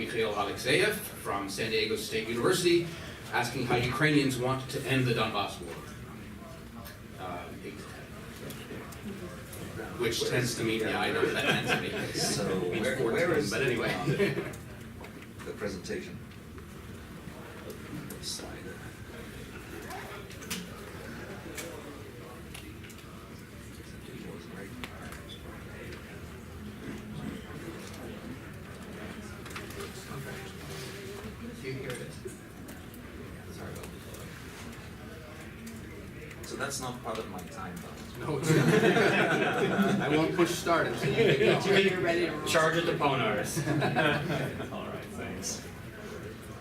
Mikhail Alexseev from San Diego State University, asking how Ukrainians want to end the Donbas war. Which tends to mean, yeah, I know that tends to mean. So where is but anyway, the presentation? Slide. So that's not part of my time, though. No, it's not. I won't push start until you get You're ready to Charge at the ponars. All right, thanks.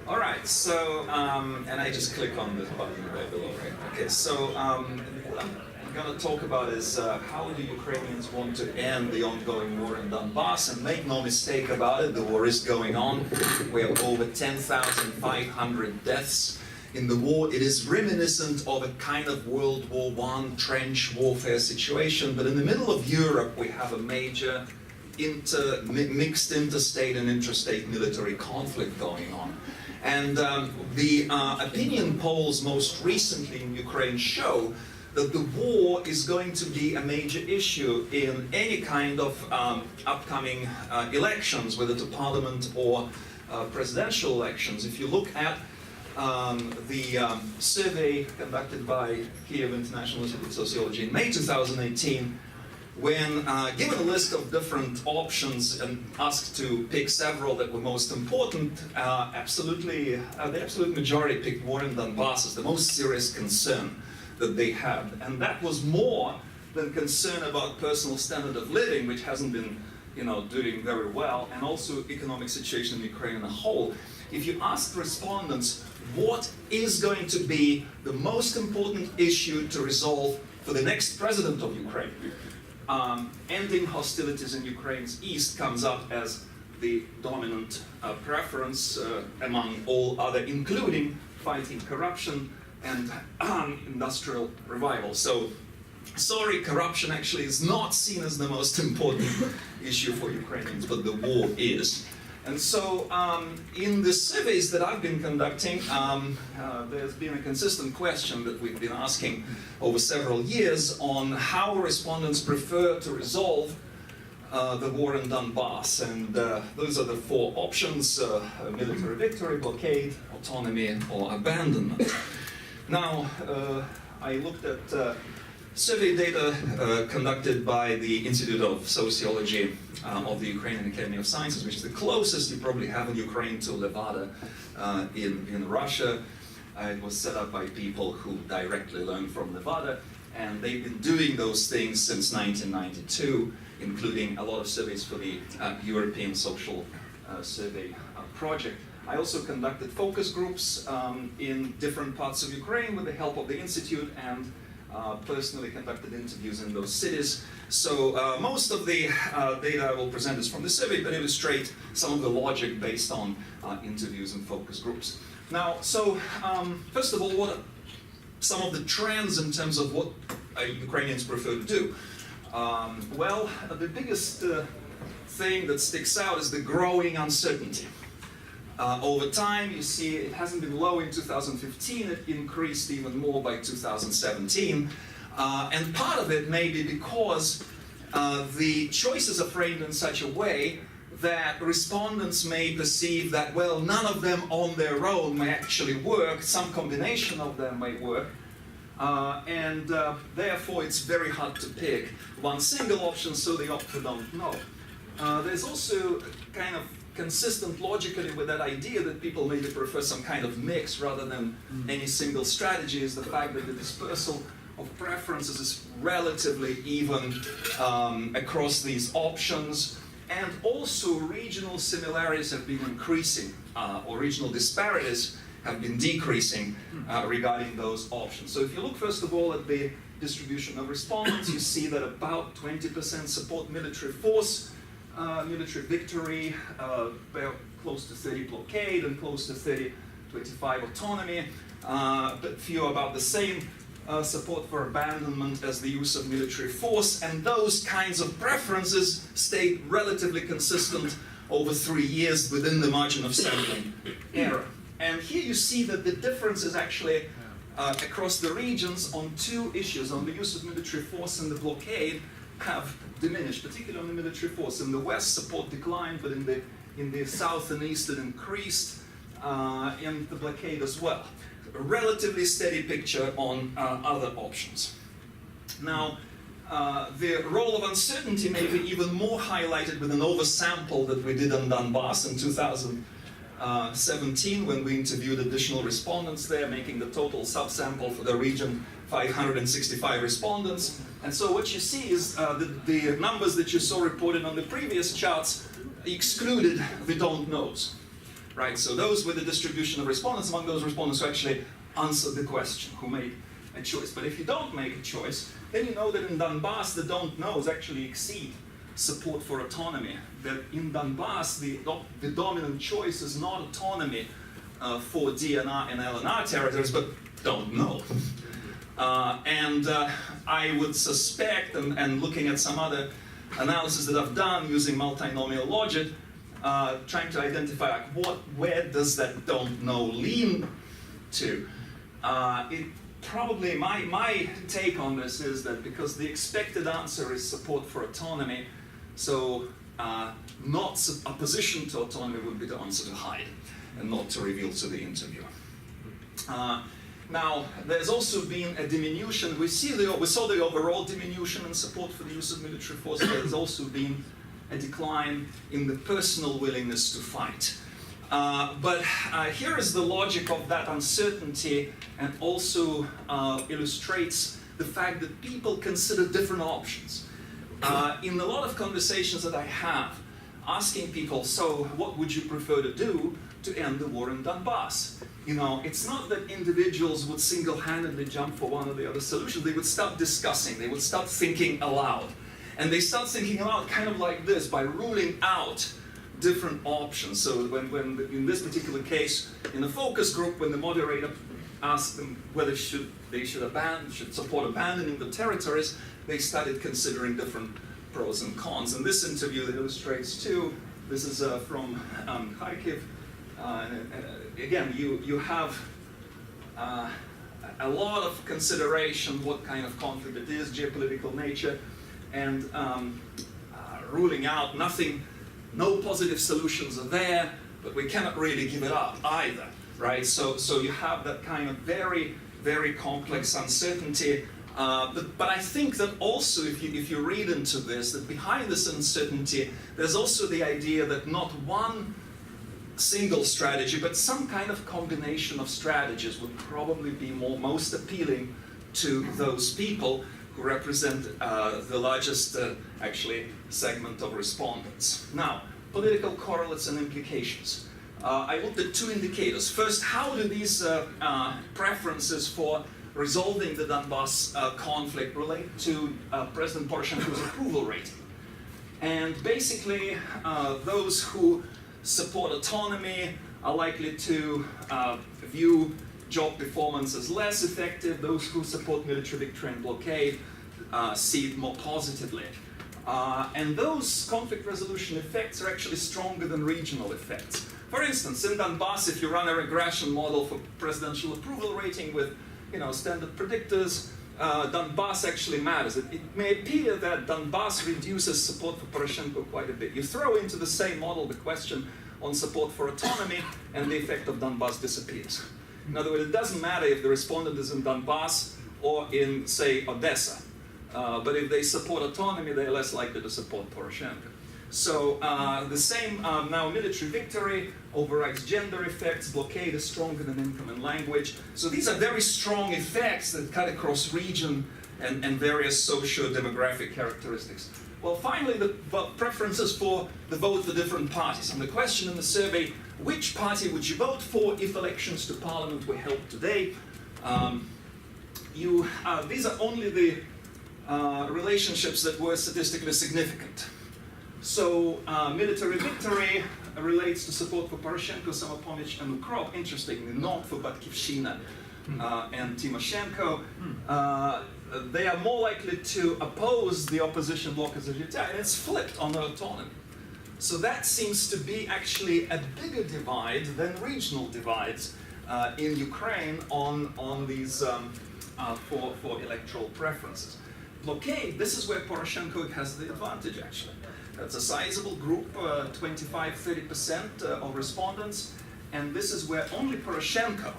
All right, so, and I just click on this button right below, right? Okay, so what I'm going to talk about is how the Ukrainians want to end the ongoing war in Donbas, and make no mistake about it, the war is going on. We have over 10,500 deaths in the war. It is reminiscent of a kind of World War I trench warfare situation, but in the middle of Europe we have a major mixed interstate and interstate military conflict going on. And the opinion polls most recently in Ukraine show that the war is going to be a major issue in any kind of upcoming elections, whether to parliament or presidential elections. If you look at the survey conducted by Kiev International Institute of Sociology in May 2018, when given a list of different options and asked to pick several that were most important, the absolute majority picked war in Donbas as the most serious concern that they had. And that was more than concern about personal standard of living, which hasn't been, doing very well, and also economic situation in Ukraine as a whole. If you ask respondents what is going to be the most important issue to resolve for the next president of Ukraine, ending hostilities in Ukraine's east comes up as the dominant preference among all other, including fighting corruption and industrial revival. So, sorry, corruption actually is not seen as the most important issue for Ukrainians, but the war is. And so, in the surveys that I've been conducting, there's been a consistent question that we've been asking over several years on how respondents prefer to resolve the war in Donbas. And those are the four options: military victory, blockade, autonomy, or abandonment. Now, I looked at survey data conducted by the Institute of Sociology of the Ukrainian Academy of Sciences, which is the closest you probably have in Ukraine to Levada in Russia. It was set up by people who directly learned from Levada, and they've been doing those things since 1992, including a lot of surveys for the European Social Survey Project. I also conducted focus groups in different parts of Ukraine with the help of the Institute, and personally conducted interviews in those cities. So most of the data I will present is from the survey, but illustrate some of the logic based on interviews and focus groups. Now, so first of all, what are some of the trends in terms of what Ukrainians prefer to do? Well, the biggest thing that sticks out is the growing uncertainty. Over time, you see it hasn't been low in 2015, it increased even more by 2017. And part of it may be because the choices are framed in such a way that respondents may perceive that, well, none of them on their own may actually work, some combination of them may work, and therefore it's very hard to pick one single option, so they opt for don't know. There's also kind of consistent logically with that idea that people maybe prefer some kind of mix rather than any single strategy, is the fact that the dispersal of preferences is relatively even across these options, and also regional similarities have been increasing, or regional disparities have been decreasing regarding those options. So if you look first of all at the distribution of respondents, you see that about 20% support military force, military victory, close to 30 blockade, and close to 25 autonomy, but few about the same support for abandonment as the use of military force, and those kinds of preferences stayed relatively consistent over 3 years within the margin of sampling error. And here you see that the difference is actually across the regions on two issues, on the use of military force and the blockade, have diminished, particularly on the military force. In the west, support declined, but in the south and east, it increased, and the blockade as well. A relatively steady picture on other options. Now, the role of uncertainty may be even more highlighted with an oversample that we did on Donbas in 2017 when we interviewed additional respondents there, making the total subsample for the region 565 respondents. And so what you see is the numbers that you saw reported on the previous charts excluded the don't knows, right? So those were the distribution of respondents among those respondents who actually answered the question, who made a choice. But if you don't make a choice, then you know that in Donbas the don't knows actually exceed support for autonomy. That in Donbas the dominant choice is not autonomy for DNR and LNR territories, but don't know. I would suspect, and looking at some other analysis that I've done using multinomial logic, trying to identify where does that don't know lean to. It probably, my take on this is that because the expected answer is support for autonomy, so not opposition to autonomy would be the answer to hide and not to reveal to the interviewer. Now, there's also been a diminution. We saw the overall diminution in support for the use of military force. There's also been a decline in the personal willingness to fight. But here is the logic of that uncertainty, and also illustrates the fact that people consider different options. In a lot of conversations that I have, asking people, so what would you prefer to do to end the war in Donbas? You know, it's not that individuals would single-handedly jump for one or the other solution. They would start discussing, they would start thinking aloud. And they start thinking aloud kind of like this, by ruling out different options. So when in this particular case, in the focus group, when the moderator asked them whether they should support abandoning the territories, they started considering different pros and cons. And this interview that illustrates too, this is from Kharkiv. Again, you have a lot of consideration what kind of conflict it is, geopolitical nature, and ruling out nothing, no positive solutions are there, but we cannot really give it up either, right? So you have that kind of very, very complex uncertainty. But I think that also, if you read into this, that behind this uncertainty, there's also the idea that not one single strategy, but some kind of combination of strategies would probably be most appealing to those people who represent the largest, actually, segment of respondents. Now, political correlates and implications. I looked at two indicators. First, how do these preferences for resolving the Donbas conflict relate to President Poroshenko's approval rating? And basically, those who support autonomy are likely to view job performance as less effective. Those who support military victory and blockade see it more positively. And those conflict resolution effects are actually stronger than regional effects. For instance, in Donbas, if you run a regression model for presidential approval rating with standard predictors, Donbas actually matters. It may appear that Donbas reduces support for Poroshenko quite a bit. You throw into the same model the question on support for autonomy, and the effect of Donbas disappears. In other words, it doesn't matter if the respondent is in Donbas or in, say, Odessa. But if they support autonomy, they're less likely to support Poroshenko. So the same now military victory overrides gender effects, blockade is stronger than income and language. So these are very strong effects that cut across region and various socio-demographic characteristics. Well, finally, the preferences for the vote for different parties. And the question in the survey, which party would you vote for if elections to parliament were held today? These are only the relationships that were statistically significant. So military victory relates to support for Poroshenko, Samopomich, and Ukrop. Interestingly, not for Batkivshina and Tymoshenko. They are more likely to oppose the opposition bloc as a unitary, and it's flipped on the autonomy. So that seems to be actually a bigger divide than regional divides in Ukraine on these for electoral preferences. Blockade, this is where Poroshenko has the advantage actually. That's a sizable group, 25-30% of respondents, and this is where only Poroshenko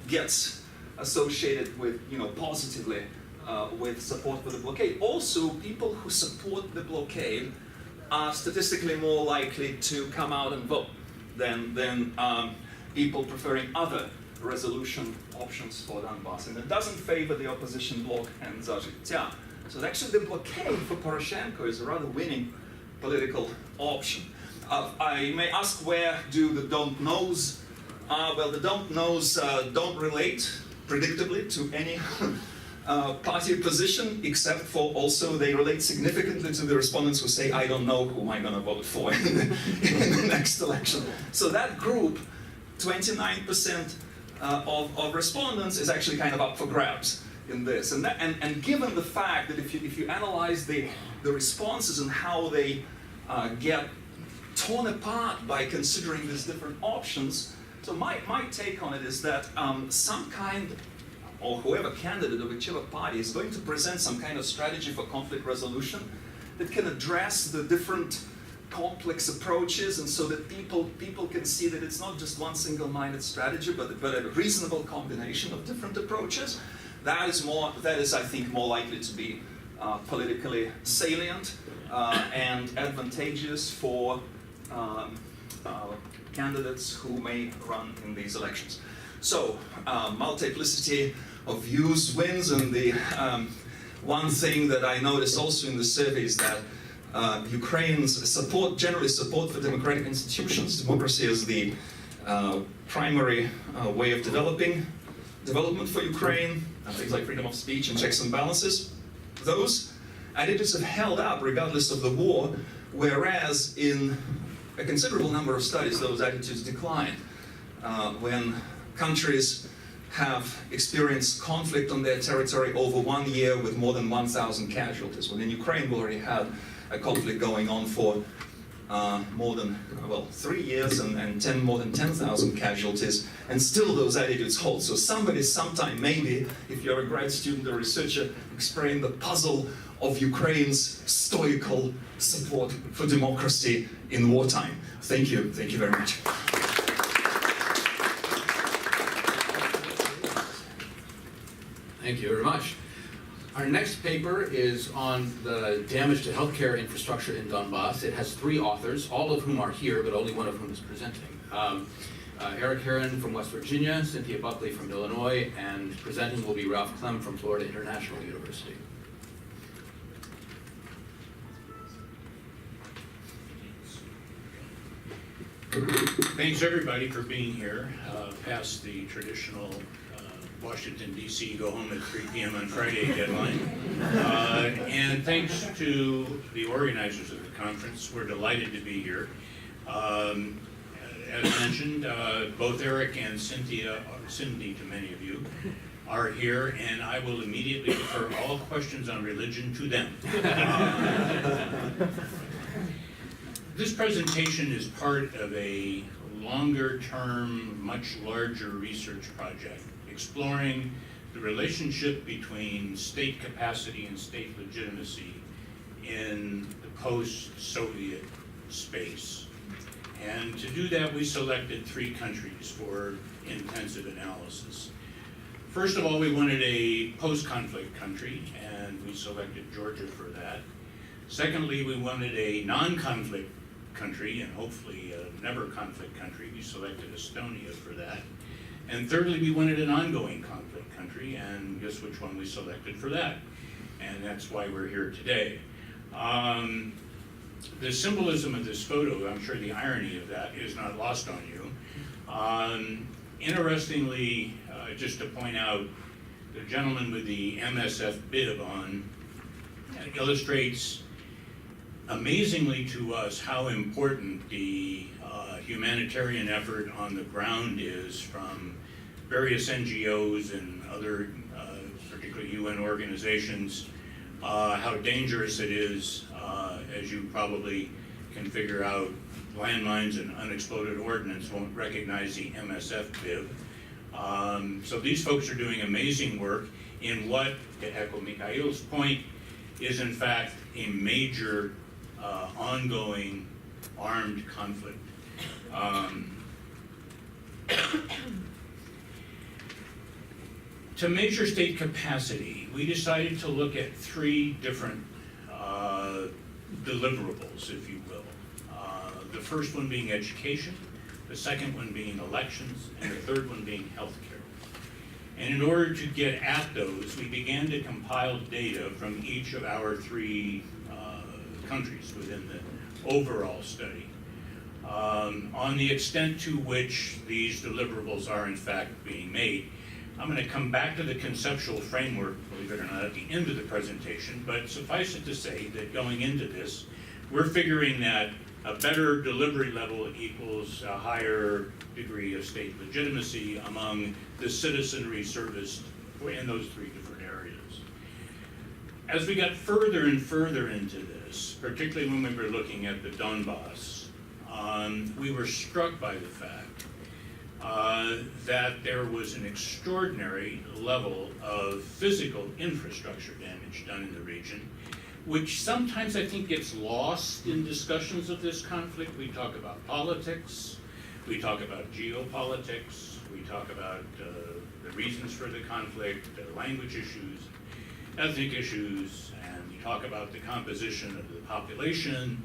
gets associated with, positively with support for the blockade. Also, people who support the blockade are statistically more likely to come out and vote than people preferring other resolution options for Donbas. And it doesn't favor the opposition bloc and za Zhytya. So actually the blockade for Poroshenko is a rather winning political option. I may ask, where do the don't knows? Well, the don't knows don't relate predictably to any party position, except for also they relate significantly to the respondents who say, I don't know who am I going to vote for in the next election. So that group, 29% of respondents, is actually kind of up for grabs in this. And given the fact that if you analyze the responses and how they get torn apart by considering these different options, so my take on it is that some kind, or whoever candidate of whichever party is going to present some kind of strategy for conflict resolution that can address the different complex approaches, and so that people can see that it's not just one single-minded strategy, but a reasonable combination of different approaches. That is, I think, more likely to be politically salient and advantageous for candidates who may run in these elections. So, multiplicity of views wins, and the one thing that I noticed also in the survey is that Ukrainians generally support for democratic institutions, democracy as the primary way of development for Ukraine, things like freedom of speech and checks and balances. Those attitudes have held up regardless of the war, whereas in a considerable number of studies those attitudes decline when countries have experienced conflict on their territory over 1 year with more than 1,000 casualties. When in Ukraine we already had a conflict going on for more than 3 years and more than 10,000 casualties, and still those attitudes hold. So somebody sometime, maybe, if you're a grad student or researcher, explain the puzzle of Ukraine's stoical support for democracy in wartime. Thank you very much. Thank you very much. Our next paper is on the damage to healthcare infrastructure in Donbas. It has 3 authors, all of whom are here, but only one of whom is presenting. Erik Herron from West Virginia, Cynthia Buckley from Illinois, and presenting will be Ralph Clem from Florida International University. Thanks everybody for being here, past the traditional Washington, D.C. go home at 3 p.m. on Friday deadline. And thanks to the organizers of the conference. We're delighted to be here. As mentioned, both Erik and Cynthia, Cindy to many of you, are here, and I will immediately defer all questions on religion to them. This presentation is part of a longer-term, much larger research project exploring the relationship between state capacity and state legitimacy in the post-Soviet space. And to do that, we selected 3 countries for intensive analysis. First of all, we wanted a post-conflict country, and we selected Georgia for that. Secondly, we wanted a non-conflict country, and hopefully a never-conflict country. We selected Estonia for that. And thirdly, we wanted an ongoing conflict country, and guess which one we selected for that? And that's why we're here today. The symbolism of this photo, I'm sure the irony of that is not lost on you. Interestingly, just to point out, the gentleman with the MSF bib on illustrates amazingly to us how important the humanitarian effort on the ground is from various NGOs and other, particularly UN organizations, how dangerous it is, as you probably can figure out landmines and unexploded ordnance won't recognize the MSF bib. So these folks are doing amazing work in what, to echo Mikhail's point, is in fact a major ongoing armed conflict. To measure state capacity, we decided to look at three different deliverables, if you will. The first one being education, the second one being elections, and the third one being healthcare. And in order to get at those, we began to compile data from each of our three countries within the overall study on the extent to which these deliverables are in fact being made. I'm going to come back to the conceptual framework, believe it or not, at the end of the presentation, but suffice it to say that going into this, we're figuring that a better delivery level equals a higher degree of state legitimacy among the citizenry serviced in those three different areas. As we got further and further into this, particularly when we were looking at the Donbas, we were struck by the fact that there was an extraordinary level of physical infrastructure damage done in the region, which sometimes I think gets lost in discussions of this conflict. We talk about politics, we talk about geopolitics, we talk about the reasons for the conflict, the language issues, ethnic issues, and we talk about the composition of the population.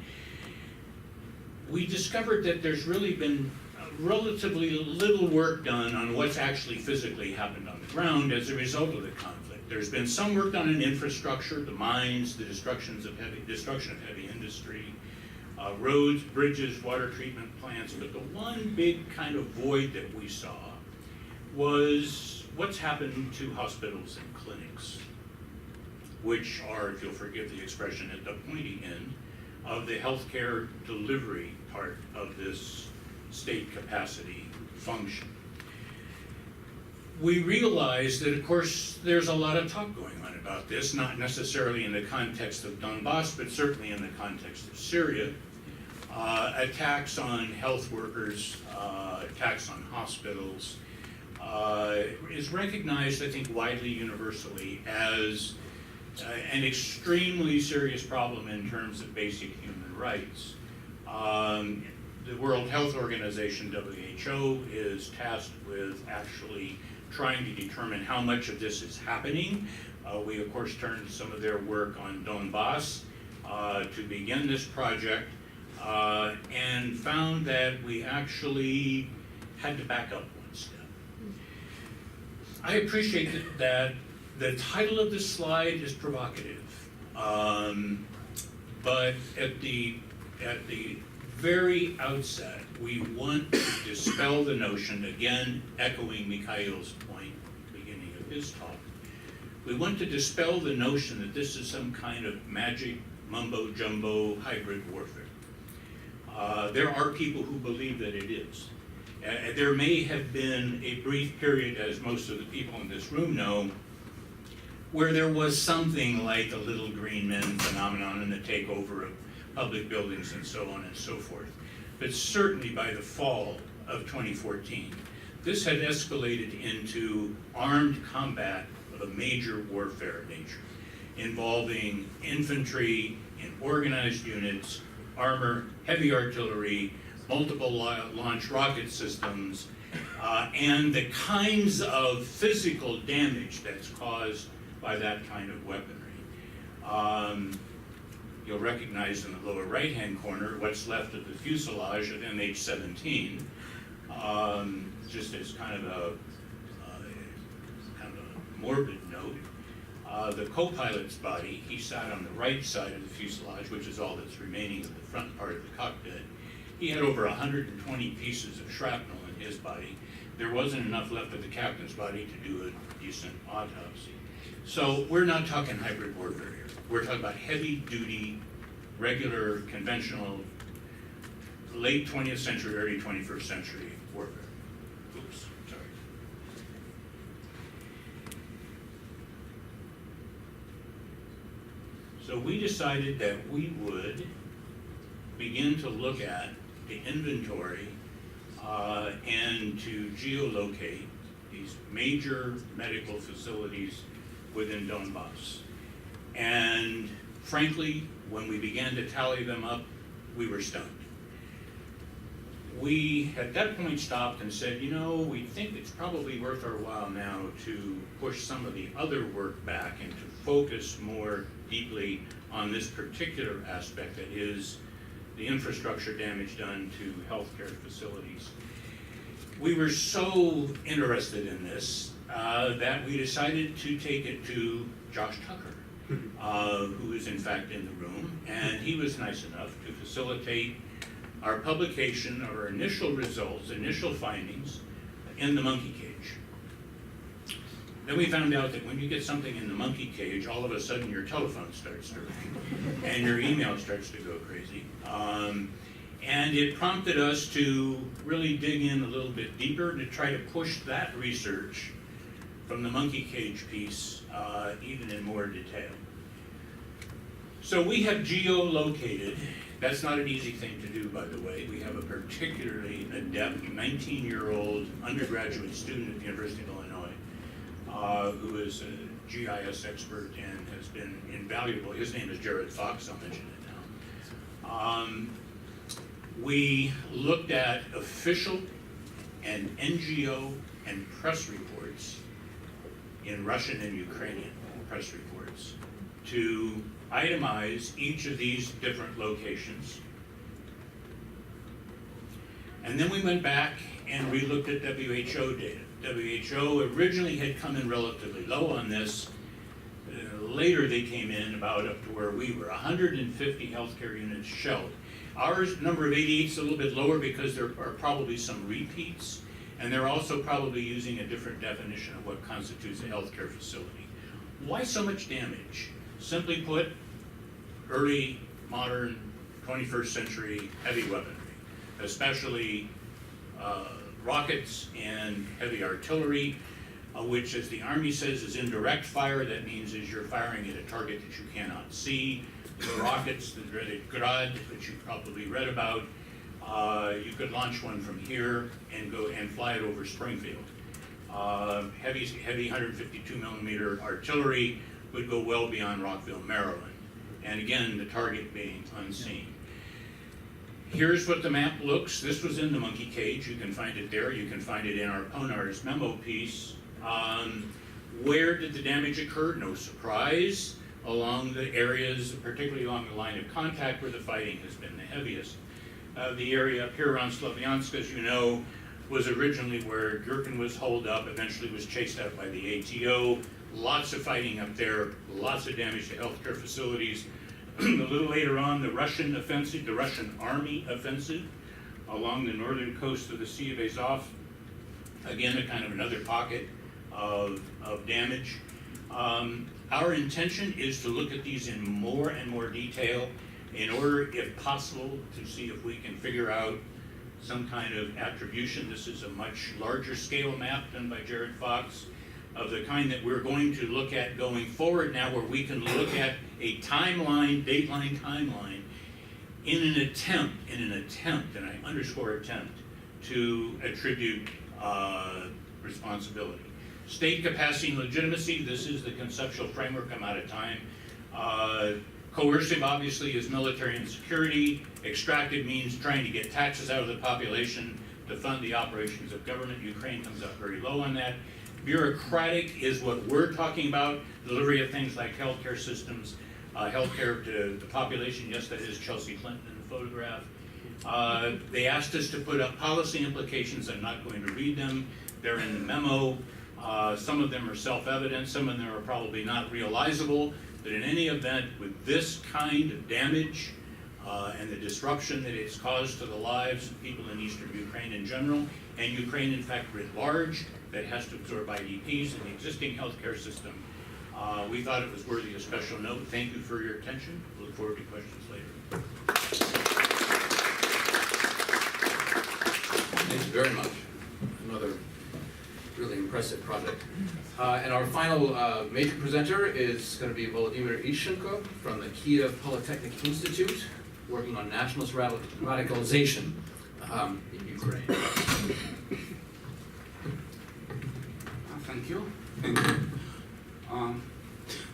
We discovered that there's really been relatively little work done on what's actually physically happened on the ground as a result of the conflict. There's been some work done in infrastructure, the mines, the destruction of heavy industry, roads, bridges, water treatment plants, but the one big kind of void that we saw was what's happened to hospitals and clinics, which are, if you'll forgive the expression, at the pointy end of the healthcare delivery part of this state capacity function. We realized that, of course, there's a lot of talk going on about this, not necessarily in the context of Donbas, but certainly in the context of Syria. Attacks on health workers, attacks on hospitals, is recognized, I think, widely, universally as an extremely serious problem in terms of basic human rights. The World Health Organization, WHO, is tasked with actually trying to determine how much of this is happening. We, of course, turned some of their work on Donbas to begin this project and found that we actually had to back up one step. I appreciate that the title of this slide is provocative, but at the very outset, we want to dispel the notion, again echoing Mikhail's point at the beginning of his talk, we want to dispel the notion that this is some kind of magic mumbo-jumbo hybrid warfare. There are people who believe that it is. There may have been a brief period, as most of the people in this room know, where there was something like the little green men phenomenon and the takeover of public buildings and so on and so forth. But certainly by the fall of 2014, this had escalated into armed combat of a major warfare nature, involving infantry in organized units, armor, heavy artillery, multiple launch rocket systems, and the kinds of physical damage that's caused by that kind of weaponry. You'll recognize in the lower right-hand corner what's left of the fuselage of MH17, just as kind of a morbid note. The co-pilot's body, he sat on the right side of the fuselage, which is all that's remaining of the front part of the cockpit. He had over 120 pieces of shrapnel in his body. There wasn't enough left of the captain's body to do a decent autopsy. So we're not talking hybrid warfare here. We're talking about heavy-duty, regular, conventional, late 20th century, early 21st century warfare. Oops, sorry. So we decided that we would begin to look at, to inventory, and to geolocate these major medical facilities within Donbas. And frankly, when we began to tally them up, we were stunned. We, at that point, stopped and said, you know, we think it's probably worth our while now to push some of the other work back and to focus more deeply on this particular aspect, that is the infrastructure damage done to healthcare facilities. We were so interested in this that we decided to take it to Josh Tucker, who is in fact in the room, and he was nice enough to facilitate our publication of our initial results, initial findings in the monkey cage. Then we found out that when you get something in the monkey cage, all of a sudden your telephone starts to ring and your email starts to go crazy. And it prompted us to really dig in a little bit deeper to try to push that research from the monkey cage piece even in more detail. So we have geolocated. That's not an easy thing to do, by the way. We have a particularly adept 19-year-old undergraduate student at the University of Illinois who is a GIS expert and has been invaluable. His name is Jared Fox, I'll mention it now. We looked at official and NGO and press reports in Russian and Ukrainian press reports to itemize each of these different locations. And then we went back and we looked at WHO data. WHO originally had come in relatively low on this. Later they came in about up to where we were, 150 healthcare units shelled. Our number of 88 is a little bit lower because there are probably some repeats, and they're also probably using a different definition of what constitutes a healthcare facility. Why so much damage? Simply put, early, modern, 21st century heavy weaponry, especially rockets and heavy artillery, which, as the Army says, is indirect fire. That means is you're firing at a target that you cannot see. The rockets, the dreaded Grad, which you probably read about, you could launch one from here and go and fly it over Springfield. Heavy 152 millimeter artillery would go well beyond Rockville, Maryland. And again, the target being unseen. Here's what the map looks. This was in the monkey cage. You can find it there. You can find it in our Ponar's memo piece. Where did the damage occur? No surprise. Along the areas, particularly along the line of contact where the fighting has been the heaviest. The area up here around Slavyansk, as you know, was originally where Gherkin was holed up, eventually was chased out by the ATO. Lots of fighting up there, lots of damage to healthcare facilities. A little later on, the Russian offensive, the Russian army offensive along the northern coast of the Sea of Azov. Again, a kind of another pocket of damage. Our intention is to look at these in more and more detail in order, if possible, to see if we can figure out some kind of attribution. This is a much larger scale map done by Jared Fox, of the kind that we're going to look at going forward now, where we can look at a timeline, dateline timeline, in an attempt, and I underscore attempt, to attribute responsibility. State capacity and legitimacy, this is the conceptual framework. I'm out of time. Coercive, obviously, is military and security. Extractive means trying to get taxes out of the population to fund the operations of government. Ukraine comes up very low on that. Bureaucratic is what we're talking about, delivery of things like healthcare systems, healthcare to the population. Yes, that is Chelsea Clinton in the photograph. They asked us to put up policy implications. I'm not going to read them. They're in the memo. Some of them are self-evident, some of them are probably not realizable, but in any event, with this kind of damage and the disruption that it's caused to the lives of people in eastern Ukraine in general, and Ukraine in fact writ large, that has to absorb IDPs and the existing healthcare system, we thought it was worthy of special note. Thank you for your attention. Look forward to questions later. Thank you very much. Another really impressive project. And our final major presenter is going to be Volodymyr Ishchenko from the Kiev Polytechnic Institute. working on nationalist radicalization in Ukraine. Thank you.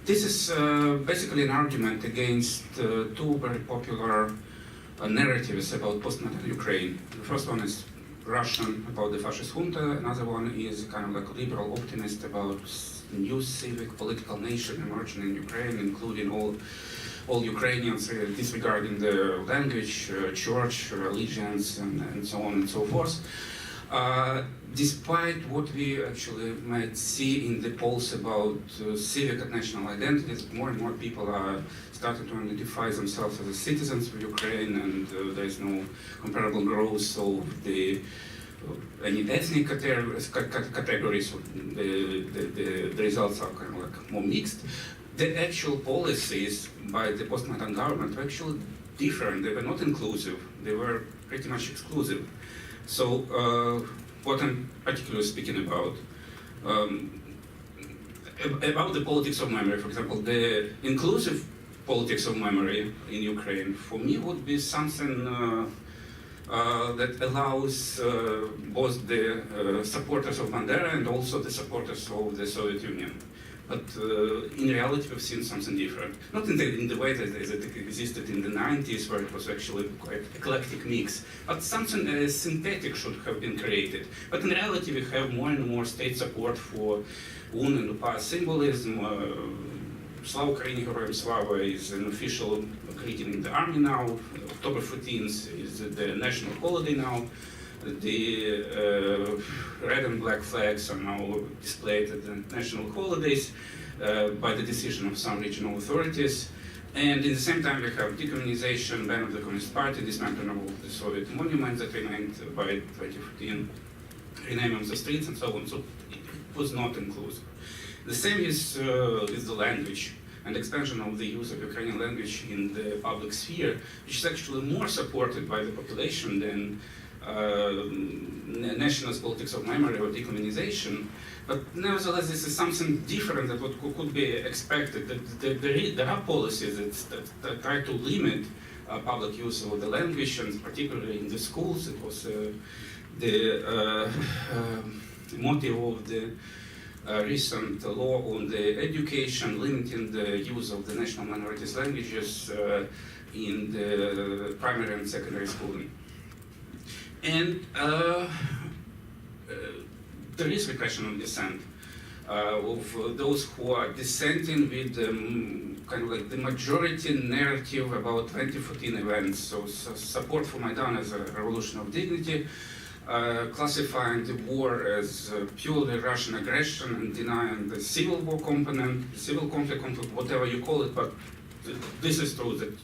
This is basically an argument against two very popular narratives about postmodern Ukraine. The first one is Russian, about the fascist junta. Another one is kind of like a liberal optimist about new civic political nation emerging in Ukraine, including all Ukrainians, disregarding their language, church, religions, and so on and so forth. Despite what we actually might see in the polls about civic and national identities, more and more people are starting to identify themselves as citizens of Ukraine, and there is no comparable growth of the any ethnic categories. The results are kind of like more mixed. The actual policies by the postmodern government were actually different. They were not inclusive. They were pretty much exclusive. So what I'm particularly speaking about the politics of memory, for example, the inclusive politics of memory in Ukraine, for me, would be something that allows both the supporters of Bandera and also the supporters of the Soviet Union. But in reality, we've seen something different. Not in the way that it existed in the 90s, where it was actually quite eclectic mix, but something synthetic should have been created. But in reality, we have more and more state support for UN and UPA symbolism. Slava Ukraini, Heroyam Slava is an official greeting in the army now. October 14th is the national holiday now. The red and black flags are now displayed at the national holidays by the decision of some regional authorities. And at the same time, we have decommunization, ban of the Communist Party, dismantling of the Soviet monuments that remained by 2014, renaming of the streets and so on. So it was not inclusive. The same is with the language and expansion of the use of Ukrainian language in the public sphere, which is actually more supported by the population than nationalist politics of memory or decommunization. But nevertheless, this is something different than what could be expected. There are policies that try to limit public use of the language, and particularly in the schools. It was the motive of the recent law on the education, limiting the use of the national minorities languages in the primary and secondary schooling. And there is repression of dissent of those who are dissenting with kind of like the majority narrative about 2014 events. So support for Maidan as a revolution of dignity, classifying the war as purely Russian aggression and denying the civil war component, civil conflict, whatever you call it. But this is true that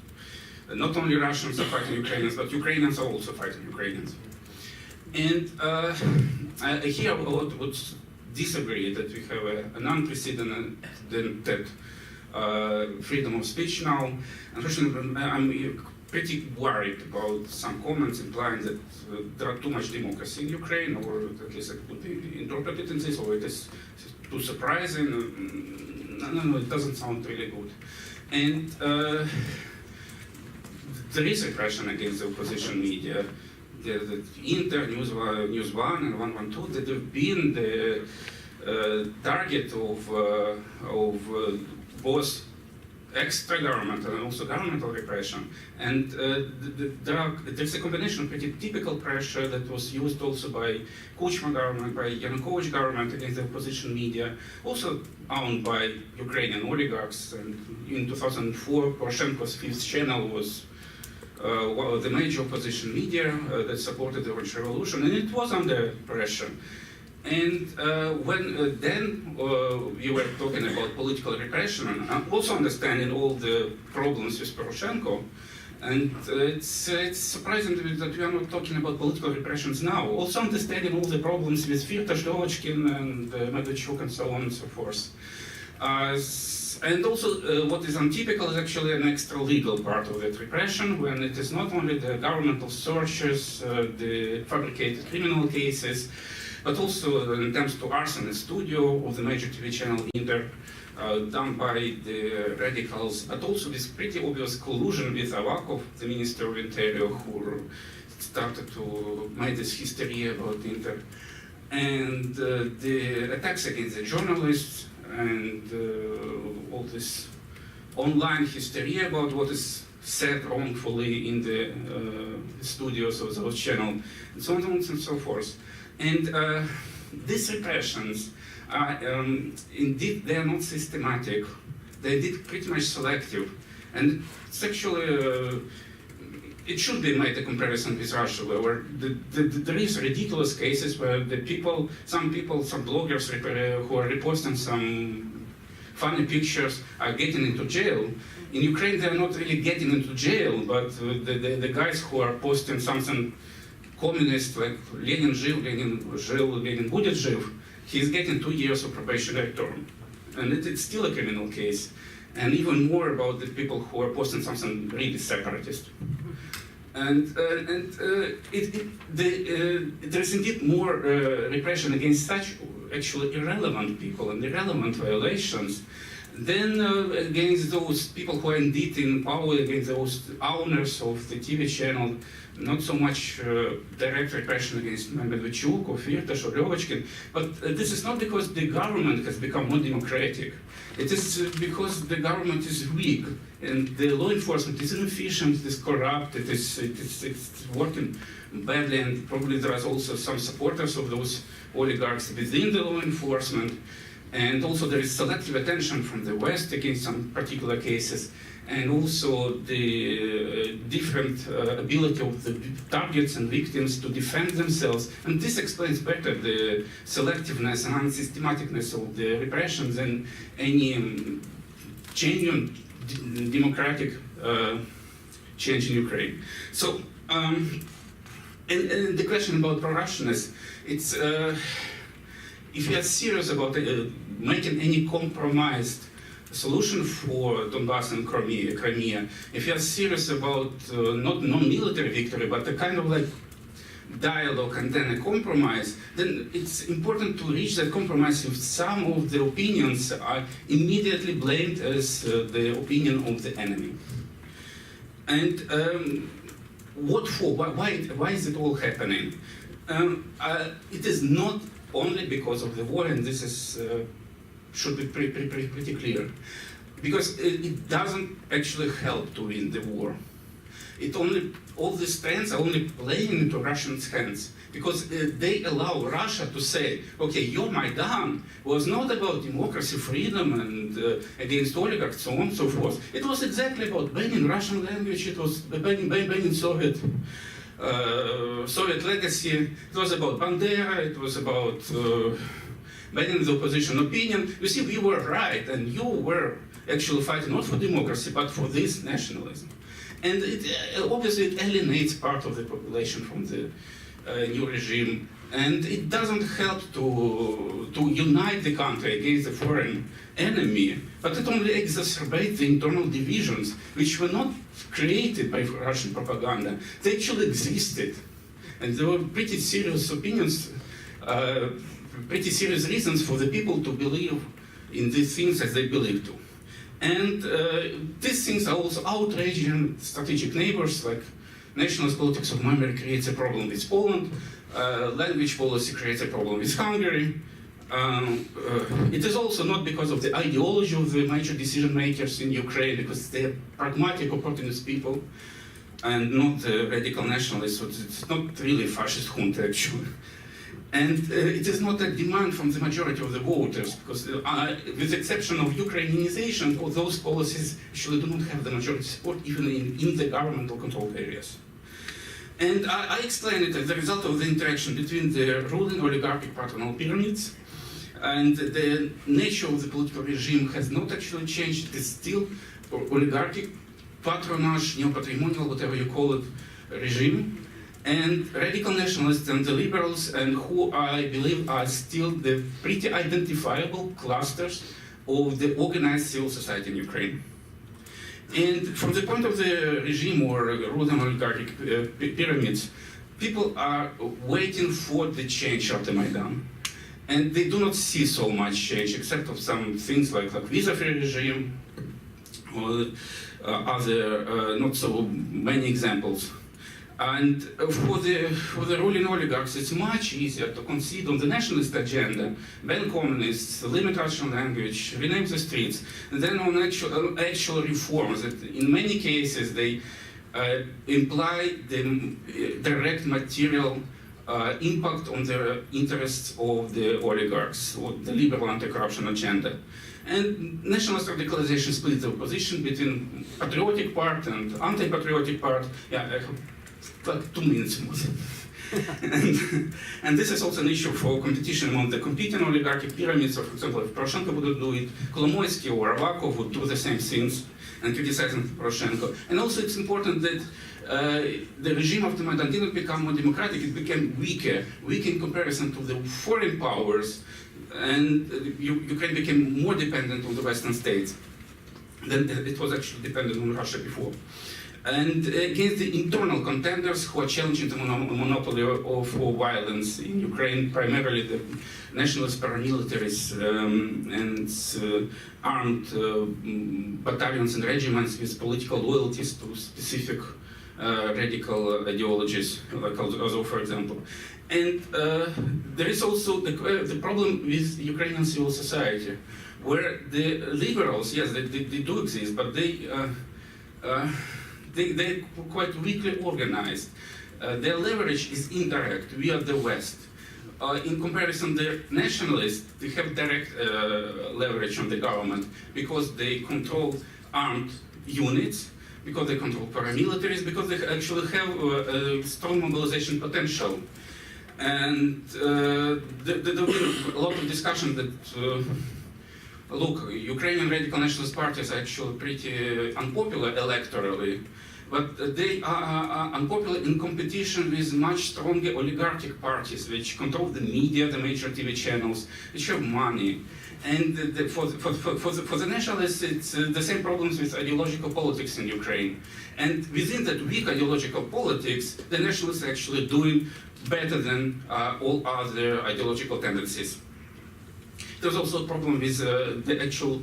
not only Russians are fighting Ukrainians, but Ukrainians are also fighting Ukrainians. And here I would disagree that we have an unprecedented freedom of speech now. Unfortunately, I'm pretty worried about some comments implying that there are too much democracy in Ukraine, or at least it could be interpreted in this, or it is too surprising. No, it doesn't sound really good. And there is repression against the opposition media. The Inter, News One, and 112, that have been the target of both extra-governmental and also governmental repression. And there's a combination of pretty typical pressure that was used also by Kuchma government, by Yanukovych government against the opposition media, also owned by Ukrainian oligarchs. And in 2004, Poroshenko's Fifth Channel was the major opposition media that supported the Orange Revolution, and it was under pressure. And when then we were talking about political repression, and also understanding all the problems with Poroshenko, and it's surprising that we are not talking about political repressions now. Also understanding all the problems with Firtash, Dovotchkin, and Medvedchuk, and so on and so forth. And also, what is untypical is actually an extra-legal part of that repression, when it is not only the governmental searches, the fabricated criminal cases, but also when it comes to arson in studio of the major TV channel Inter, done by the radicals, but also this pretty obvious collusion with Avakov, the Minister of Interior, who started to make this hysteria about Inter, and the attacks against the journalists, and all this online hysteria about what is said wrongfully in the studios of those channels, and so on and so forth. And these repressions are, indeed, they are not systematic. They did pretty much selective. And it's actually, it should be made a comparison with Russia, where there is ridiculous cases where some bloggers who are reposting some funny pictures are getting into jail. In Ukraine, they are not really getting into jail, but the guys who are posting something communist, like Lenin жив, Lenin будет жив, he's getting 2 years of probationary term. And it's still a criminal case. And even more about the people who are posting something really separatist. And there's indeed more repression against such actually irrelevant people and irrelevant violations than against those people who are indeed in power, against those owners of the TV channel. Not so much direct repression against Medvedchuk or Firtash or Levachkin, but this is not because the government has become more democratic. It is because the government is weak and the law enforcement is inefficient, it is corrupt, it's working badly, and probably there are also some supporters of those oligarchs within the law enforcement. And also there is selective attention from the West against some particular cases, and also the different ability of the targets and victims to defend themselves. And this explains better the selectiveness and unsystematicness of the repression than any genuine democratic change in Ukraine. So, and the question about pro-Russianness, it's if you are serious about making any compromised solution for Donbas and Crimea, if you are serious about not non-military victory, but a kind of like dialogue and then a compromise, then it's important to reach that compromise if some of the opinions are immediately blamed as the opinion of the enemy. And what for? Why is it all happening? It is not only because of the war, and this is should be pretty clear, because it doesn't actually help to win the war. All the strengths are only playing into Russians' hands, because they allow Russia to say, okay, your Maidan was not about democracy, freedom, and against oligarchs, so on and so forth. It was exactly about banning Russian language, it was banning Soviet legacy, it was about Bandera, it was about banning the opposition opinion. You see, we were right, and you were actually fighting not for democracy, but for this nationalism. And obviously it alienates part of the population from the new regime, and it doesn't help to unite the country against the foreign enemy, but it only exacerbates the internal divisions, which were not created by Russian propaganda. They actually existed, and there were pretty serious opinions, pretty serious reasons for the people to believe in these things as they believe to. And these things are also outraging strategic neighbors, like nationalist politics of memory creates a problem with Poland, language policy creates a problem with Hungary. It is also not because of the ideology of the major decision makers in Ukraine, because they are pragmatic, opportunist people, and not radical nationalists, so it's not really fascist junta actually. And it is not a demand from the majority of the voters, because with the exception of Ukrainianization, all those policies actually do not have the majority support even in the governmental controlled areas. And I explain it as the result of the interaction between the ruling oligarchic patronal pyramids, and the nature of the political regime has not actually changed. It is still oligarchic, patronage, neo-patrimonial, whatever you call it, regime. And radical nationalists and the liberals, and who I believe are still the pretty identifiable clusters of the organized civil society in Ukraine. And from the point of the regime or ruling oligarchic pyramids, people are waiting for the change after Maidan. And they do not see so much change, except of some things like visa-free regime, or other not so many examples. And for the ruling oligarchs, it's much easier to concede on the nationalist agenda, ban communists, limit Russian language, rename the streets, and then on actual reforms that in many cases they imply the direct material impact on the interests of the oligarchs, or the liberal anti-corruption agenda. And nationalist radicalization splits the opposition between patriotic part and anti-patriotic part. Yeah, I have like 2 minutes more. and this is also an issue for competition among the competing oligarchic pyramids. So, for example, if Poroshenko would do it, Kolomoisky or Avakov would do the same things and criticizing Poroshenko. And also it's important that the regime of the Maidan didn't become more democratic, it became weaker in comparison to the foreign powers, and Ukraine became more dependent on the Western states than it was actually dependent on Russia before. And against the internal contenders who are challenging the monopoly of violence in Ukraine, primarily the nationalist paramilitaries and armed battalions and regiments with political loyalties to specific radical ideologies, like Azov, for example. And there is also the problem with Ukrainian civil society, where the liberals, yes, they do exist, but they're quite weakly organized. Their leverage is indirect via the West. In comparison, the nationalists, they have direct leverage on the government because they control armed units, because they control paramilitaries, because they actually have a strong mobilization potential. And there's been a lot of discussion that look, Ukrainian radical nationalist parties are actually pretty unpopular electorally, but they are unpopular in competition with much stronger oligarchic parties, which control the media, the major TV channels, which have money. And for the nationalists, it's the same problems with ideological politics in Ukraine. And within that weak ideological politics, the nationalists are actually doing better than all other ideological tendencies. There's also a problem with the actual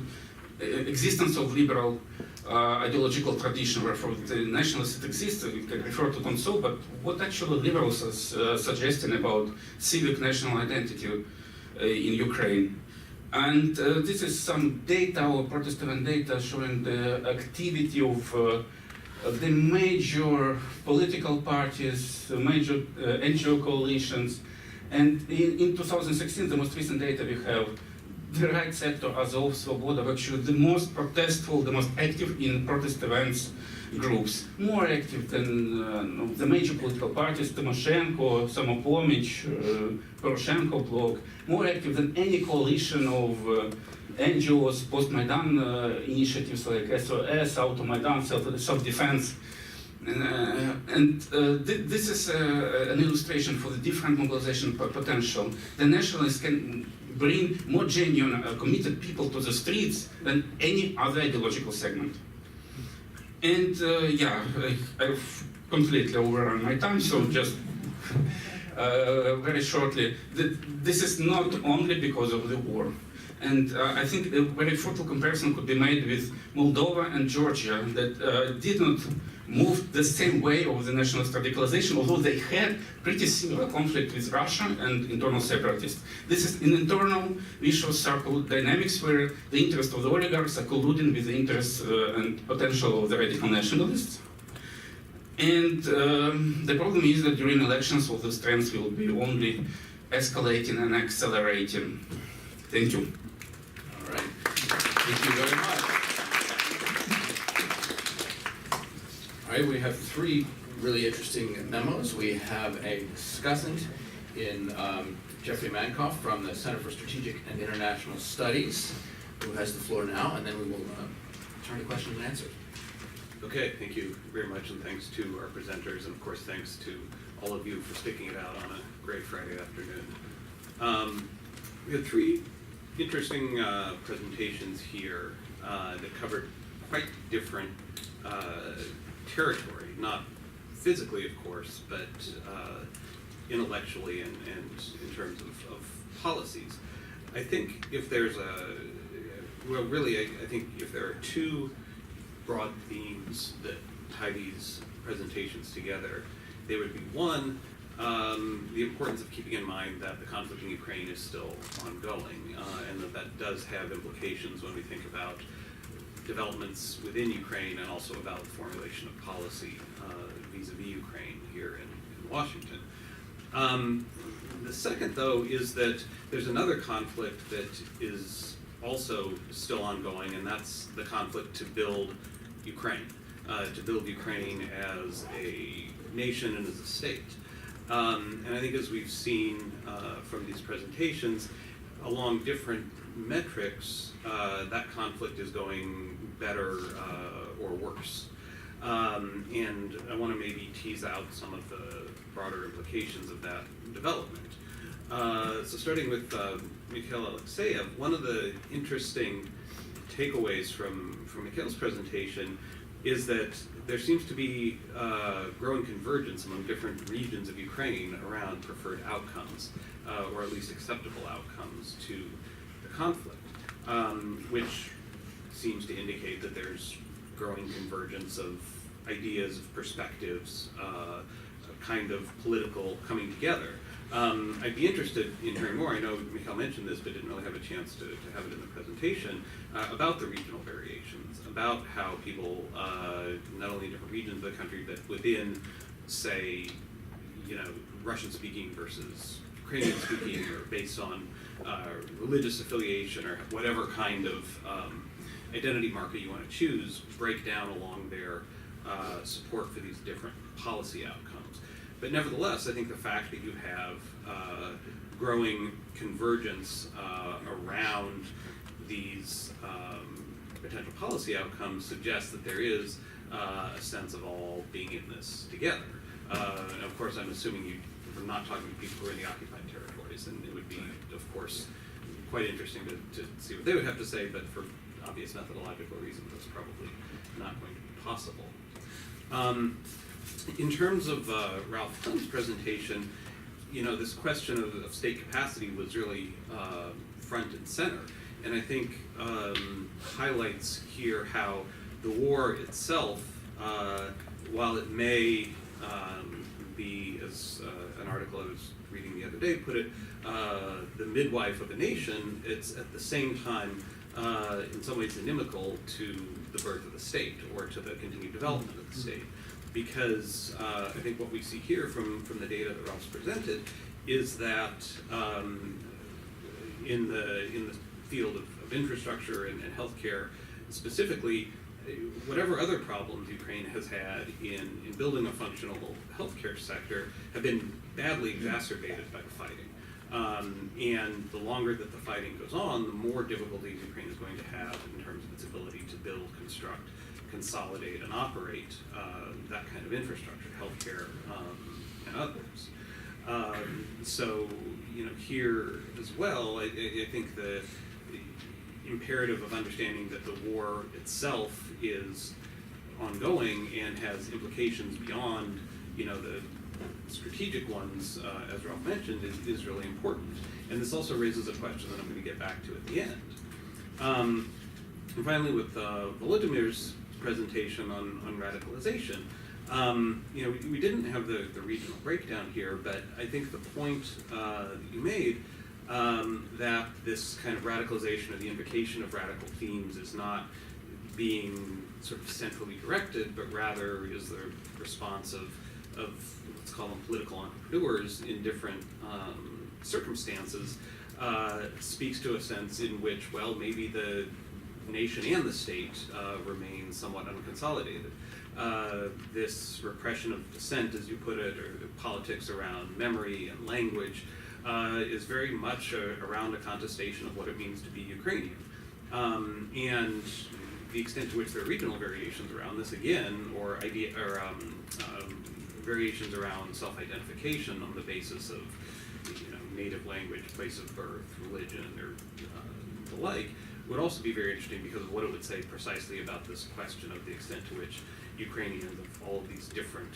existence of liberal ideological tradition, where for the nationalists it exists, we can refer to them so, but what actually liberals are suggesting about civic national identity in Ukraine. And this is some data, or Protestant data, showing the activity of the major political parties, major NGO coalitions. And in 2016, the most recent data we have, the right sector, Azov, Svoboda, were actually the most protestful, the most active in protest events groups, more active than the major political parties, Tymoshenko, Samopomich, Poroshenko bloc, more active than any coalition of NGOs, post-Maidan initiatives like SOS, Auto-Maidan, self-defense. This is an illustration for the different mobilization potential. The nationalists can bring more genuine, committed people to the streets than any other ideological segment. And yeah, I've completely overrun my time, so just very shortly, this is not only because of the war. And I think a very fruitful comparison could be made with Moldova and Georgia that did not move the same way of the nationalist radicalization, although they had pretty similar conflict with Russia and internal separatists. This is an internal vicious circle dynamics where the interests of the oligarchs are colluding with the interests and potential of the radical nationalists. And the problem is that during elections, all those trends will be only escalating and accelerating. Thank you. All right. Thank you very much. All right, we have 3 really interesting memos. We have a discussant in Jeffrey Mankoff from the Center for Strategic and International Studies, who has the floor now, and then we will turn to questions and answers. Okay, thank you very much, and thanks to our presenters, and of course thanks to all of you for sticking it out on a great Friday afternoon. We have 3 interesting presentations here that covered quite different territory, not physically, of course, but intellectually and in terms of policies. I think if there's I think if there are two broad themes that tie these presentations together, they would be one, the importance of keeping in mind that the conflict in Ukraine is still ongoing, and that does have implications when we think about developments within Ukraine and also about the formulation of policy vis-a-vis Ukraine here in Washington. The second, though, is that there's another conflict that is also still ongoing, and that's the conflict to build Ukraine as a nation and as a state. And I think as we've seen from these presentations, along different metrics, that conflict is going better or worse. And I want to maybe tease out some of the broader implications of that development. So starting with Mikhail Alexseev, one of the interesting takeaways from Mikhail's presentation is that there seems to be growing convergence among different regions of Ukraine around preferred outcomes, or at least acceptable outcomes to the conflict, which seems to indicate that there's growing convergence of ideas, of perspectives, a kind of political coming together. I'd be interested in hearing more. I know Mikhail mentioned this, but didn't really have a chance to have it in the presentation, about the regional variations, about how people, not only in different regions of the country, but within, say, Russian-speaking versus Ukrainian-speaking, or based on religious affiliation, or whatever kind of identity marker you want to choose, break down along their support for these different policy outcomes. But nevertheless, I think the fact that you have growing convergence around these potential policy outcomes suggests that there is a sense of all being in this together. And of course, I'm assuming we're not talking to people who are in the occupied territories, and it would be, of course, quite interesting to see what they would have to say, but for obvious methodological reasons, that's probably not going to be possible. In terms of Ralph Clem's presentation, this question of state capacity was really front and center, and I think highlights here how the war itself, while it may be, as an article I was reading the other day put it, the midwife of a nation, it's at the same time in some ways inimical to the birth of the state, or to the continued development of the state. Because I think what we see here from the data that Ralph's presented is that in the field of infrastructure and healthcare specifically, whatever other problems Ukraine has had in building a functional healthcare sector have been badly exacerbated by the fighting. And the longer that the fighting goes on, the more difficulties Ukraine is going to have in terms of its ability to build, construct, consolidate, and operate that kind of infrastructure, healthcare, and others. So, here as well, I think the imperative of understanding that the war itself is ongoing and has implications beyond, the strategic ones, as Ralph mentioned, is really important. And this also raises a question that I'm going to get back to at the end. And finally, with Volodymyr's presentation on radicalization, we didn't have the regional breakdown here, but I think the point that you made, that this kind of radicalization or the invocation of radical themes is not being sort of centrally directed, but rather is the response of let's call them political entrepreneurs in different circumstances, speaks to a sense in which, well, maybe the nation and the state remain somewhat unconsolidated. This repression of dissent, as you put it, or the politics around memory and language, is very much around a contestation of what it means to be Ukrainian. And the extent to which there are regional variations around this, again, or variations around self-identification on the basis of native language, place of birth, religion, or the like, would also be very interesting because of what it would say precisely about this question of the extent to which Ukrainians of all of these different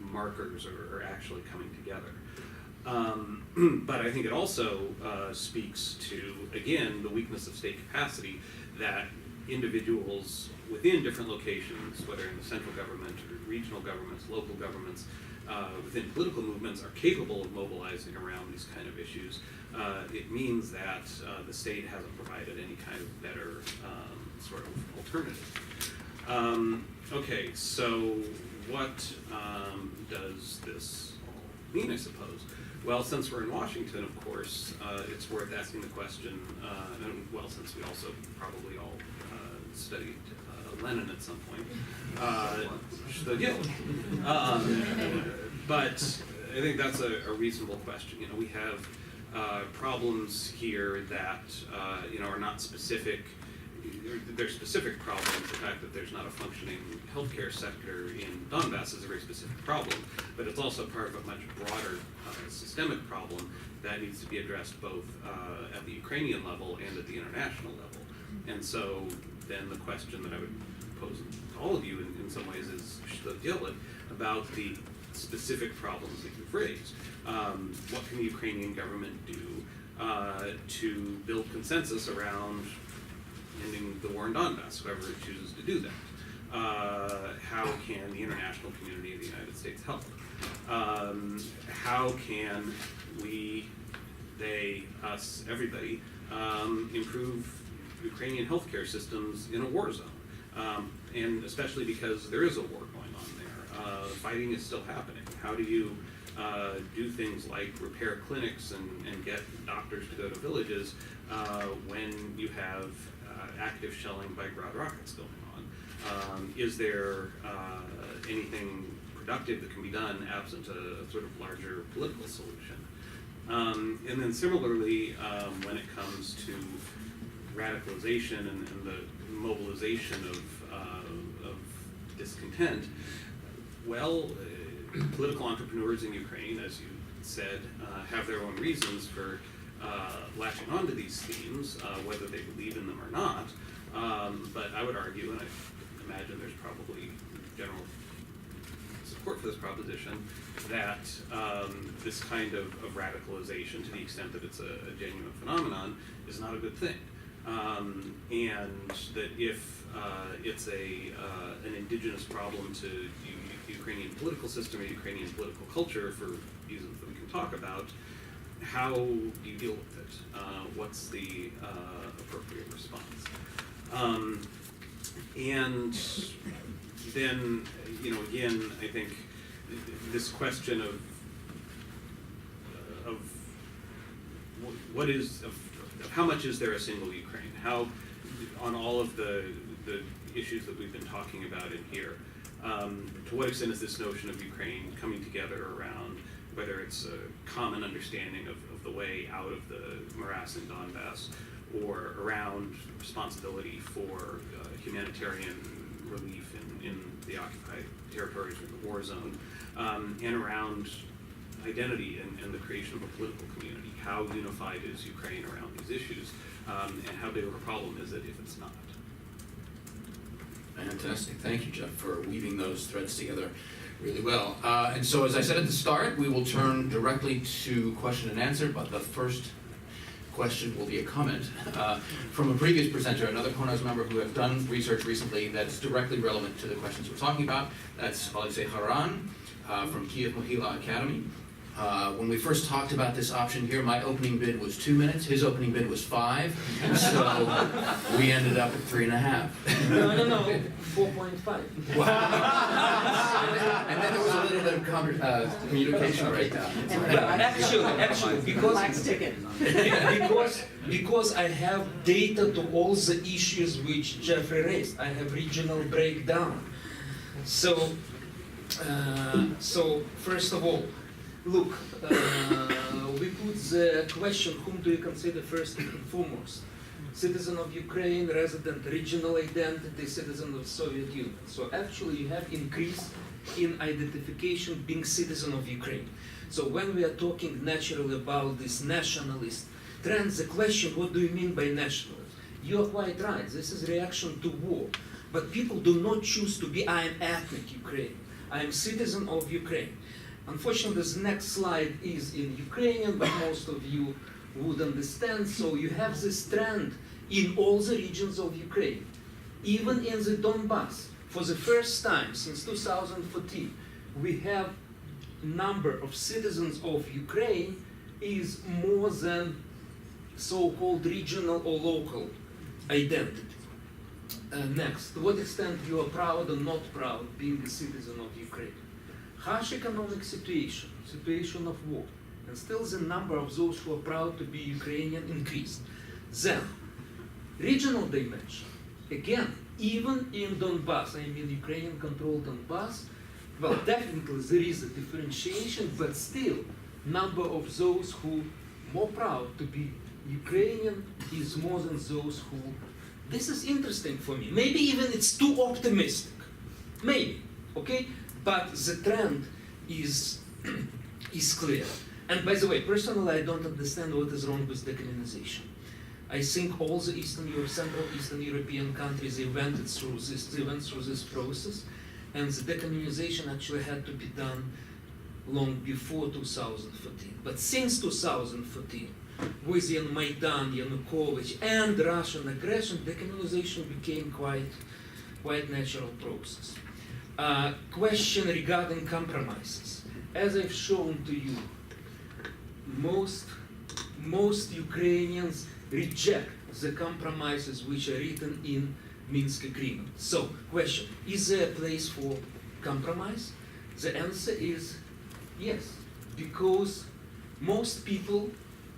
markers are actually coming together. But I think it also speaks to, again, the weakness of state capacity, that individuals within different locations, whether in the central government or regional governments, local governments, within political movements, are capable of mobilizing around these kind of issues. It means that the state hasn't provided any kind of better sort of alternative. Okay, so what does this all mean, I suppose? Well, since we're in Washington, of course, it's worth asking the question, since we also probably all studied Lenin at some point, but I think that's a reasonable question. We have problems here that are not specific. There's specific problems. The fact that there's not a functioning healthcare sector in Donbas is a very specific problem, but it's also part of a much broader systemic problem that needs to be addressed both at the Ukrainian level and at the international level. And so then the question that I would pose to all of you in some ways is about the specific problems that you've raised. What can the Ukrainian government do to build consensus around ending the war in Donbas, whoever chooses to do that? How can the international community of the United States help? How can we, they, us, everybody, improve Ukrainian healthcare systems in a war zone? And especially because there is a war going on there. Fighting is still happening. How do you do things like repair clinics and get doctors to go to villages when you have active shelling by Grad rockets going on? Is there anything productive that can be done absent a sort of larger political solution? And then similarly, when it comes to radicalization and the mobilization of discontent, political entrepreneurs in Ukraine, as you said, have their own reasons for latching onto these themes, whether they believe in them or not. But I would argue, and I imagine there's probably general support for this proposition, that this kind of radicalization, to the extent that it's a genuine phenomenon, is not a good thing. And that if it's an indigenous problem to the Ukrainian political system or Ukrainian political culture, for reasons that we can talk about, how do you deal with it? What's the appropriate response? And then, again, I think this question of what is of how much is there a single Ukraine? How, on all of the issues that we've been talking about in here, to what extent is this notion of Ukraine coming together around whether it's a common understanding of the way out of the morass in Donbas, or around responsibility for humanitarian relief in the occupied territories or the war zone, and around identity and the creation of a political community. How unified is Ukraine around these issues, and how big of a problem is it if it's not? Fantastic. Thank you, Jeff, for weaving those threads together really well. And so, as I said at the start, we will turn directly to question and answer, but the first question will be a comment from a previous presenter, another Kornos member who have done research recently that's directly relevant to the questions we're talking about. That's Alexseev Herron from Kiev Mohila Academy. When we first talked about this option here, my opening bid was 2 minutes, his opening bid was 5, so we ended up at 3.5. No, 4.5. Wow. And then there was a little bit of communication breakdown. Actually, because I have data to all the issues which Jeffrey raised. I have regional breakdown. So first of all, look, we put the question, whom do you consider first and foremost? Citizen of Ukraine, resident, regional identity, citizen of Soviet Union. So actually you have increase in identification being citizen of Ukraine. So when we are talking naturally about this nationalist trend, the question, what do you mean by nationalist? You are quite right, this is reaction to war. But people do not choose to be, I am ethnic Ukrainian, I am citizen of Ukraine. Unfortunately, this next slide is in Ukrainian, but most of you would understand. So you have this trend in all the regions of Ukraine, even in the Donbas. For the first time since 2014, we have number of citizens of Ukraine is more than so-called regional or local identity. Next, to what extent you are proud or not proud being a citizen of Ukraine? Harsh economic situation, situation of war, and still the number of those who are proud to be Ukrainian increased. Then, regional dimension, again, even in Donbas, I mean Ukrainian-controlled Donbas, well, technically there is a differentiation, but still, number of those who more proud to be Ukrainian is more than those who. This is interesting for me. Maybe even it's too optimistic. Maybe, okay? But the trend is clear. And by the way, personally, I don't understand what is wrong with decommunization. I think all the Central Eastern European countries, they went through this process, and the decommunization actually had to be done long before 2014. But since 2014, within Maidan, Yanukovych, and Russian aggression, decommunization became quite natural process. Question regarding compromises. As I've shown to you, most Ukrainians reject the compromises which are written in Minsk agreement. So, question, is there a place for compromise? The answer is yes, because most people,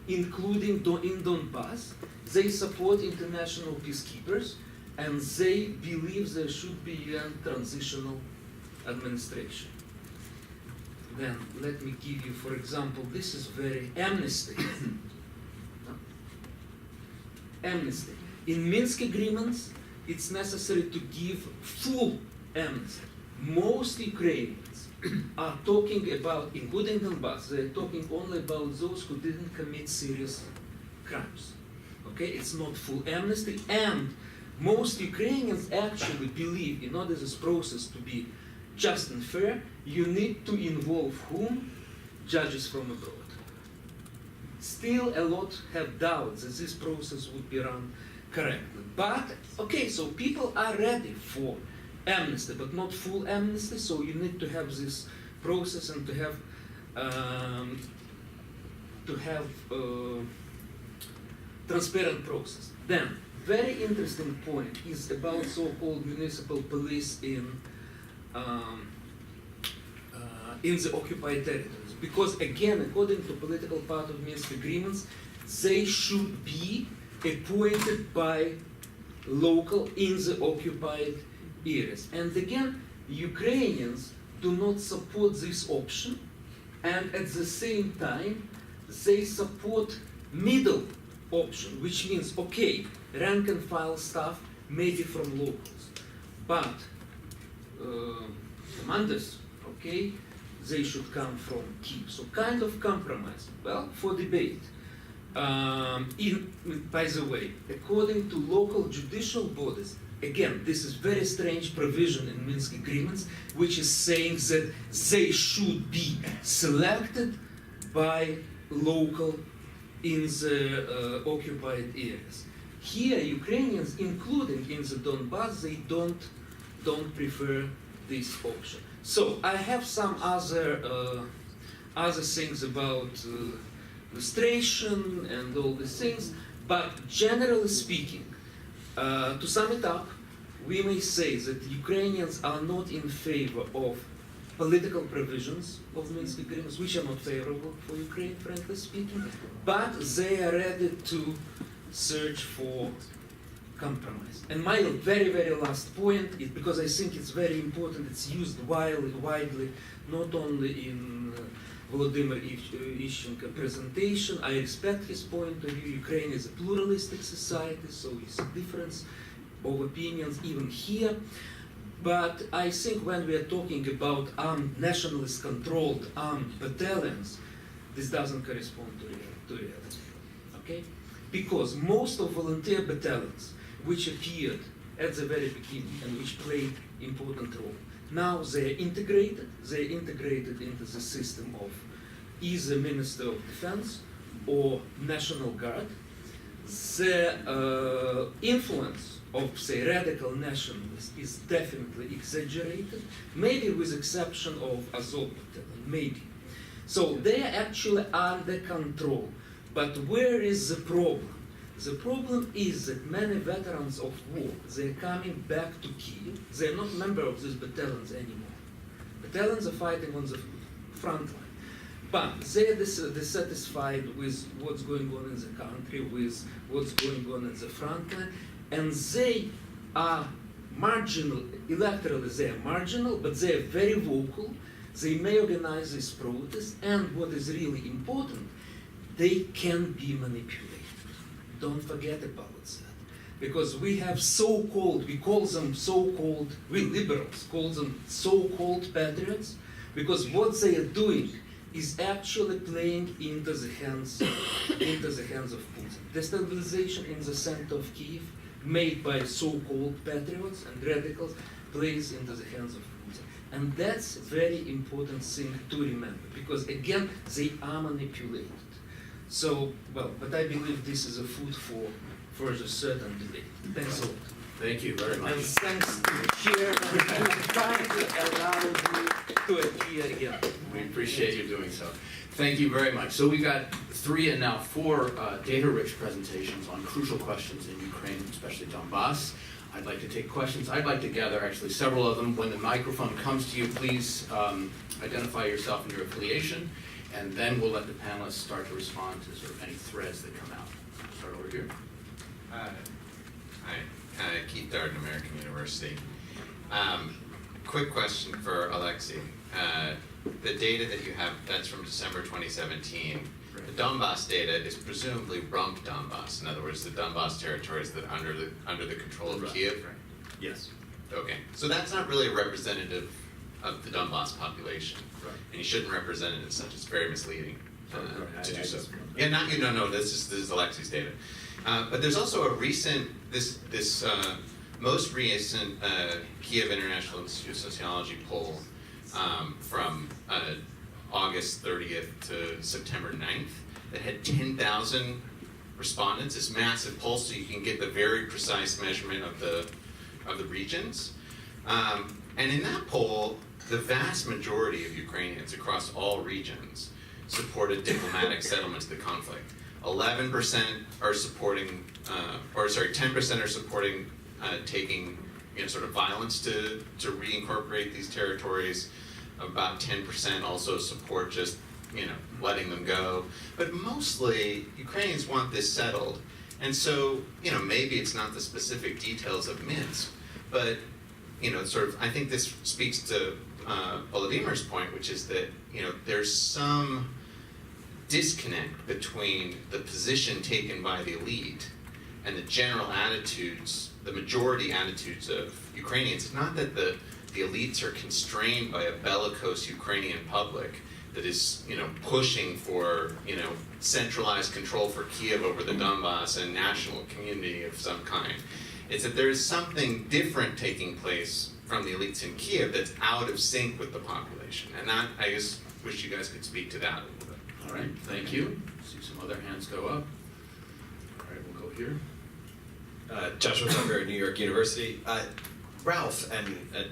including in Donbas, they support international peacekeepers, and they believe there should be a transitional administration. Then let me give you, for example, this is very amnesty. Amnesty. In Minsk agreements, it's necessary to give full amnesty. Most Ukrainians are talking about, including Donbas, they're talking only about those who didn't commit serious crimes. Okay, it's not full amnesty, and most Ukrainians actually believe in order this process to be just and fair, you need to involve whom? Judges from abroad. Still, a lot have doubts that this process would be run correctly. But, okay, so people are ready for amnesty, but not full amnesty, so you need to have this process and to have transparent process. Then, very interesting point is about so-called municipal police in the occupied territories. Because again, according to political part of Minsk agreements, they should be appointed by local in the occupied areas. And again, Ukrainians do not support this option, and at the same time, they support middle option, which means, okay, rank and file staff maybe from locals, but commanders, okay, they should come from Kiev. So kind of compromise. Well, for debate. By the way, according to local judicial bodies, again, this is very strange provision in Minsk agreements, which is saying that they should be selected by local in the occupied areas. Here, Ukrainians, including in the Donbas, they don't prefer this option. So I have some other things about illustration and all these things, but generally speaking, to sum it up, we may say that Ukrainians are not in favor of political provisions of Minsk agreements, which are not favorable for Ukraine, frankly speaking, but they are ready to search for compromise. And my very, very last point is, because I think it's very important, it's used widely, not only in Volodymyr Ishchenko presentation. I respect his point of view. Ukraine is a pluralistic society, so it's a difference of opinions even here. But I think when we are talking about nationalist-controlled battalions, this doesn't correspond to reality. Okay? Because most of volunteer battalions which appeared at the very beginning and which played important role, now they're integrated into the system of either Minister of Defense or National Guard. The influence of, say, radical nationalists is definitely exaggerated, maybe with exception of Azov battalion, maybe. So they are actually under control. But where is the problem? The problem is that many veterans of war, they're coming back to Kiev. They're not members of these battalions anymore. Battalions are fighting on the front line. But they're dissatisfied with what's going on in the country, with what's going on at the front line, and they are marginal, electorally they are marginal, but they are very vocal. They may organize these protests, and what is really important, they can be manipulated. Don't forget about that. Because we have so-called, we call them so-called, we liberals call them so-called patriots, because what they are doing is actually playing into the hands of Putin. Destabilization in the center of Kiev, made by so-called patriots and radicals, plays into the hands of Putin. And that's a very important thing to remember, because again, they are manipulated. So, well, but I believe this is a food for further certain debate. Thanks a lot. Thank you very much. And thanks to the chair who kindly allowed me to appear again. We appreciate you doing so. Thank you very much. So we've got 3 and now 4 data-rich presentations on crucial questions in Ukraine, especially Donbas. I'd like to take questions. I'd like to gather actually several of them. When the microphone comes to you, please identify yourself and your affiliation, and then we'll let the panelists start to respond to sort of any threads that come out. Start over here. Hi, Keith Darden, American University. Quick question for Alexei. The data that you have, that's from December 2017. The Donbas data is presumably rump Donbas. In other words, the Donbas territories that are under the control of Kiev. Right. Yes. Okay, so that's not really representative of the Donbas population, Right. and you shouldn't represent it as such. It's very misleading to do so. just- Yeah, not you. No. This is Alexei's data. But there's also a recent most recent Kiev International Institute of Sociology poll from August 30th to September 9th that had 10,000 respondents. This massive poll, so you can get the very precise measurement of the regions. And in that poll, the vast majority of Ukrainians across all regions supported diplomatic settlements of the conflict. 11% are supporting, 10% are supporting taking, sort of violence to reincorporate these territories. About 10% also support just, letting them go. But mostly, Ukrainians want this settled. And so, maybe it's not the specific details of Minsk, but, I think this speaks to Volodymyr's point, which is that, there's some disconnect between the position taken by the elite and the general attitudes, the majority attitudes of Ukrainians. It's not that the elites are constrained by a bellicose Ukrainian public that is, pushing for, centralized control for Kiev over the Donbas and national community of some kind. It's that there is something different taking place from the elites in Kiev that's out of sync with the population. And that, I just wish you guys could speak to that a little bit. All right, thank you. See some other hands go up. All right, we'll go here. Joshua Tucker at New York University. Ralph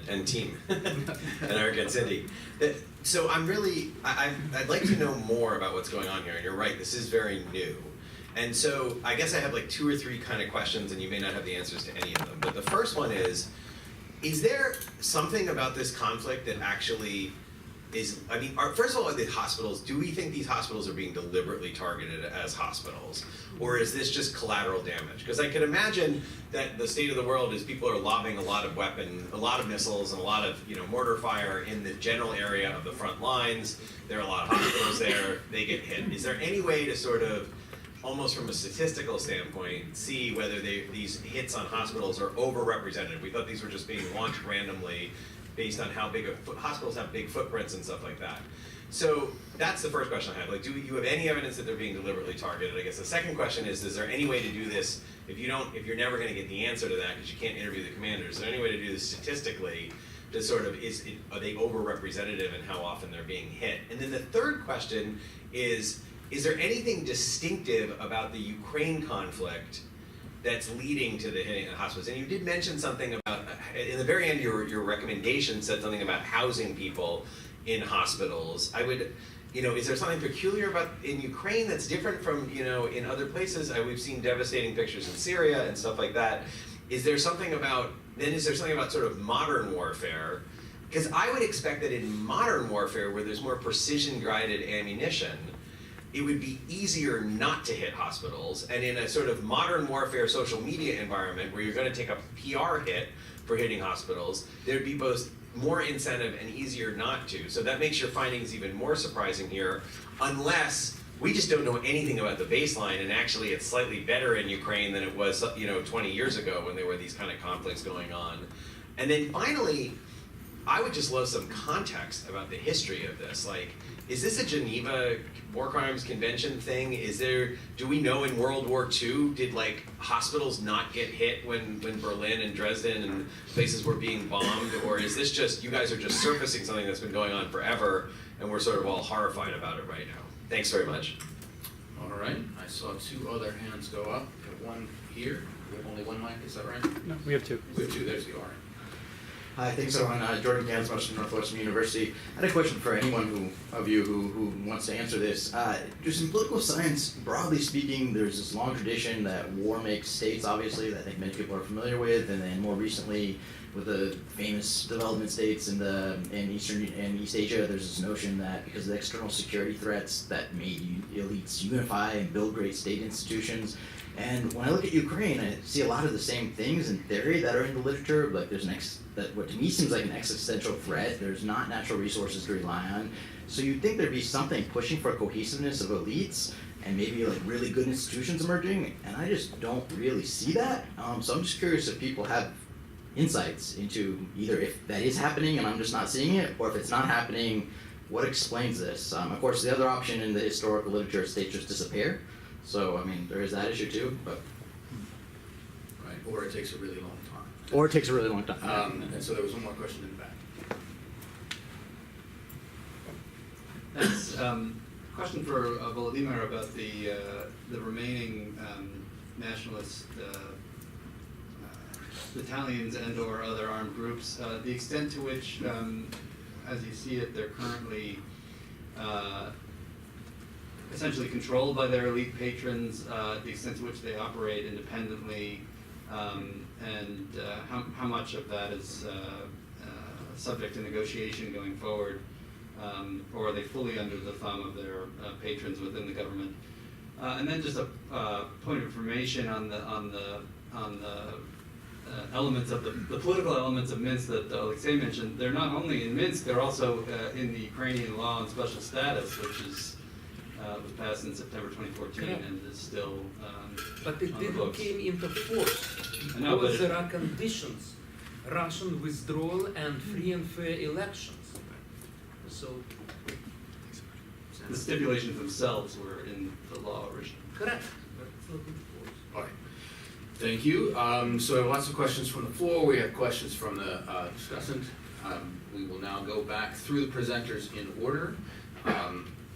and team, and Erik and Cynthia. So I'd like to know more about what's going on here. And you're right, this is very new. And so I guess I have like 2 or 3 kind of questions, and you may not have the answers to any of them. But the first one is there something about this conflict that actually is, first of all, the hospitals, do we think these hospitals are being deliberately targeted as hospitals? Or is this just collateral damage? Because I can imagine that the state of the world is people are lobbing a lot of missiles and a lot of mortar fire in the general area of the front lines. There are a lot of hospitals there, they get hit. Is there any way to sort of almost from a statistical standpoint, see whether these hits on hospitals are overrepresented. We thought these were just being launched randomly based on how big hospitals have big footprints and stuff like that. So that's the first question I have. Like, do you have any evidence that they're being deliberately targeted? I guess the second question is there any way to do this if you're never going to get the answer to that because you can't interview the commanders? Is there any way to do this statistically to sort of, are they over-representative in how often they're being hit? And then the third question is there anything distinctive about the Ukraine conflict that's leading to the hitting of hospitals? And you did mention something about, in the very end, your recommendation said something about housing people in hospitals. I would, is there something peculiar about in Ukraine that's different from, in other places? We've seen devastating pictures in Syria and stuff like that. Is there something about sort of modern warfare? Because I would expect that in modern warfare, where there's more precision-guided ammunition, it would be easier not to hit hospitals. And in a sort of modern warfare social media environment where you're going to take a PR hit for hitting hospitals, there'd be both more incentive and easier not to. So that makes your findings even more surprising here, unless we just don't know anything about the baseline, and actually it's slightly better in Ukraine than it was 20 years ago when there were these kind of conflicts going on. And then finally, I would just love some context about the history of this. Like, is this a Geneva War Crimes Convention thing? Do we know in World War II, did hospitals not get hit when Berlin and Dresden and places were being bombed? Or is this just, you guys are just surfacing something that's been going on forever and we're sort of all horrified about it right now? Thanks very much. All right, I saw two other hands go up. We have one here. We have only one mic, is that right? No, we have two. We have two, there's the R. Hi, thanks everyone. Jordan Gansmush from Northwestern University. I had a question for anyone of you who wants to answer this. Just in political science, broadly speaking, there's this long tradition that war makes states, obviously, that I think many people are familiar with, and then more recently with the famous development states in Eastern and East Asia, there's this notion that because of the external security threats that made elites unify and build great state institutions. And when I look at Ukraine, I see a lot of the same things in theory that are in the literature. Like there's what to me seems like an existential threat. There's not natural resources to rely on. So you'd think there'd be something pushing for cohesiveness of elites and maybe really good institutions emerging. And I just don't really see that. So I'm just curious if people have insights into either if that is happening and I'm just not seeing it, or if it's not happening, what explains this? Of course, the other option in the historical literature is states just disappear. So, I mean, there is that issue too, but. Right, or it takes a really long time. Or it takes a really long time. And so there was one more question in the back. Thanks. Question for Volodymyr about the remaining nationalist battalions and/or other armed groups. The extent to which, as you see it, they're currently essentially controlled by their elite patrons, the extent to which they operate independently, and how much of that is subject to negotiation going forward, or are they fully under the thumb of their patrons within the government? And then just a point of information on the elements of the political elements of Minsk that Alexseev mentioned. They're not only in Minsk, they're also in the Ukrainian law on special status, which is was passed in September 2014 and is still But it on the didn't books. came into force I know, but because there are conditions, Russian withdrawal and free and fair elections. So, The stipulations themselves were in the law originally. correct, but it's not in force. All right. Thank you. So we have lots of questions from the floor. We have questions from the discussant. We will now go back through the presenters in order.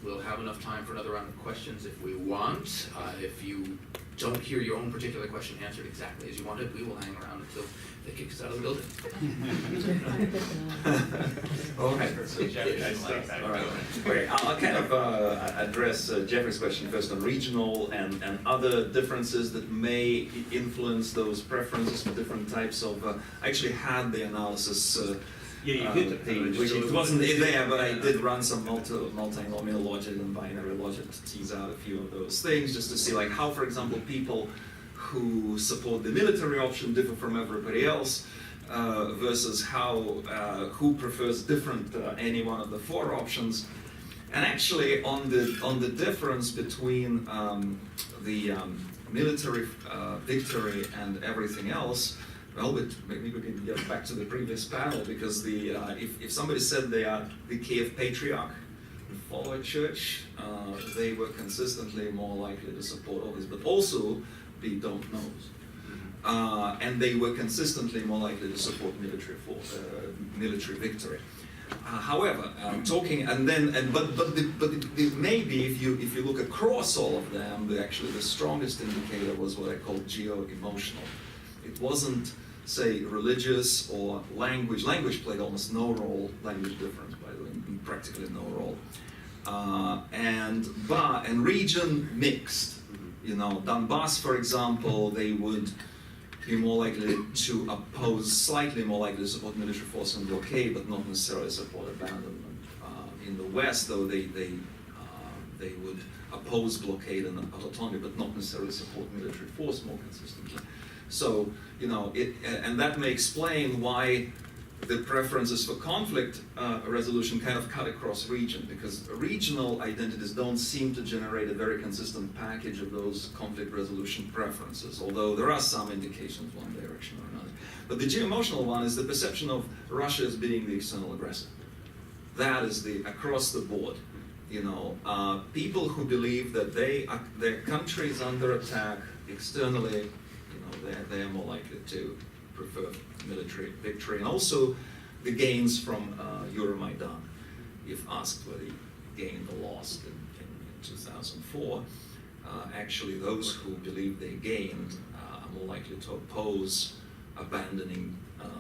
We'll have enough time for another round of questions if we want. If you don't hear your own particular question answered exactly as you wanted, we will hang around until they kick us out of the building. All right. All right. Okay, I'll kind of address Jeffrey's question first on regional and other differences that may influence those preferences for different types of. I actually had the analysis. Yeah, you did. It wasn't there, but I did run some multinomial logic and binary logic to tease out a few of those things, just to see like how, for example, people who support the military option differ from everybody else, versus how who prefers different any one of the four options. And actually, on the difference between the military victory and everything else, well, maybe we can get back to the previous panel, because if somebody said they are the Kiev Patriarch, the follower church, they were consistently more likely to support all this, but also be don't knows. And they were consistently more likely to support military victory. However, maybe if you look across all of them, actually the strongest indicator was what I call geo-emotional. It wasn't, say, religious or language. Language played almost no role. Language difference, by the way, practically no role. And region mixed. You know, Donbas, for example, they would be more likely to oppose, slightly more likely to support military force and blockade, but not necessarily support abandonment. In the West, though, they would oppose blockade and autonomy, but not necessarily support military force more consistently. So, you know, and that may explain why the preferences for conflict resolution kind of cut across region, because regional identities don't seem to generate a very consistent package of those conflict resolution preferences, although there are some indications one direction or another. But the geo-emotional one is the perception of Russia as being the external aggressor. That is the across the board. You know, people who believe that their country is under attack externally, you know, they're more likely to prefer military victory, and also the gains from Euromaidan. If asked whether you gained or lost in 2004, actually those who believe they gained are more likely to oppose abandoning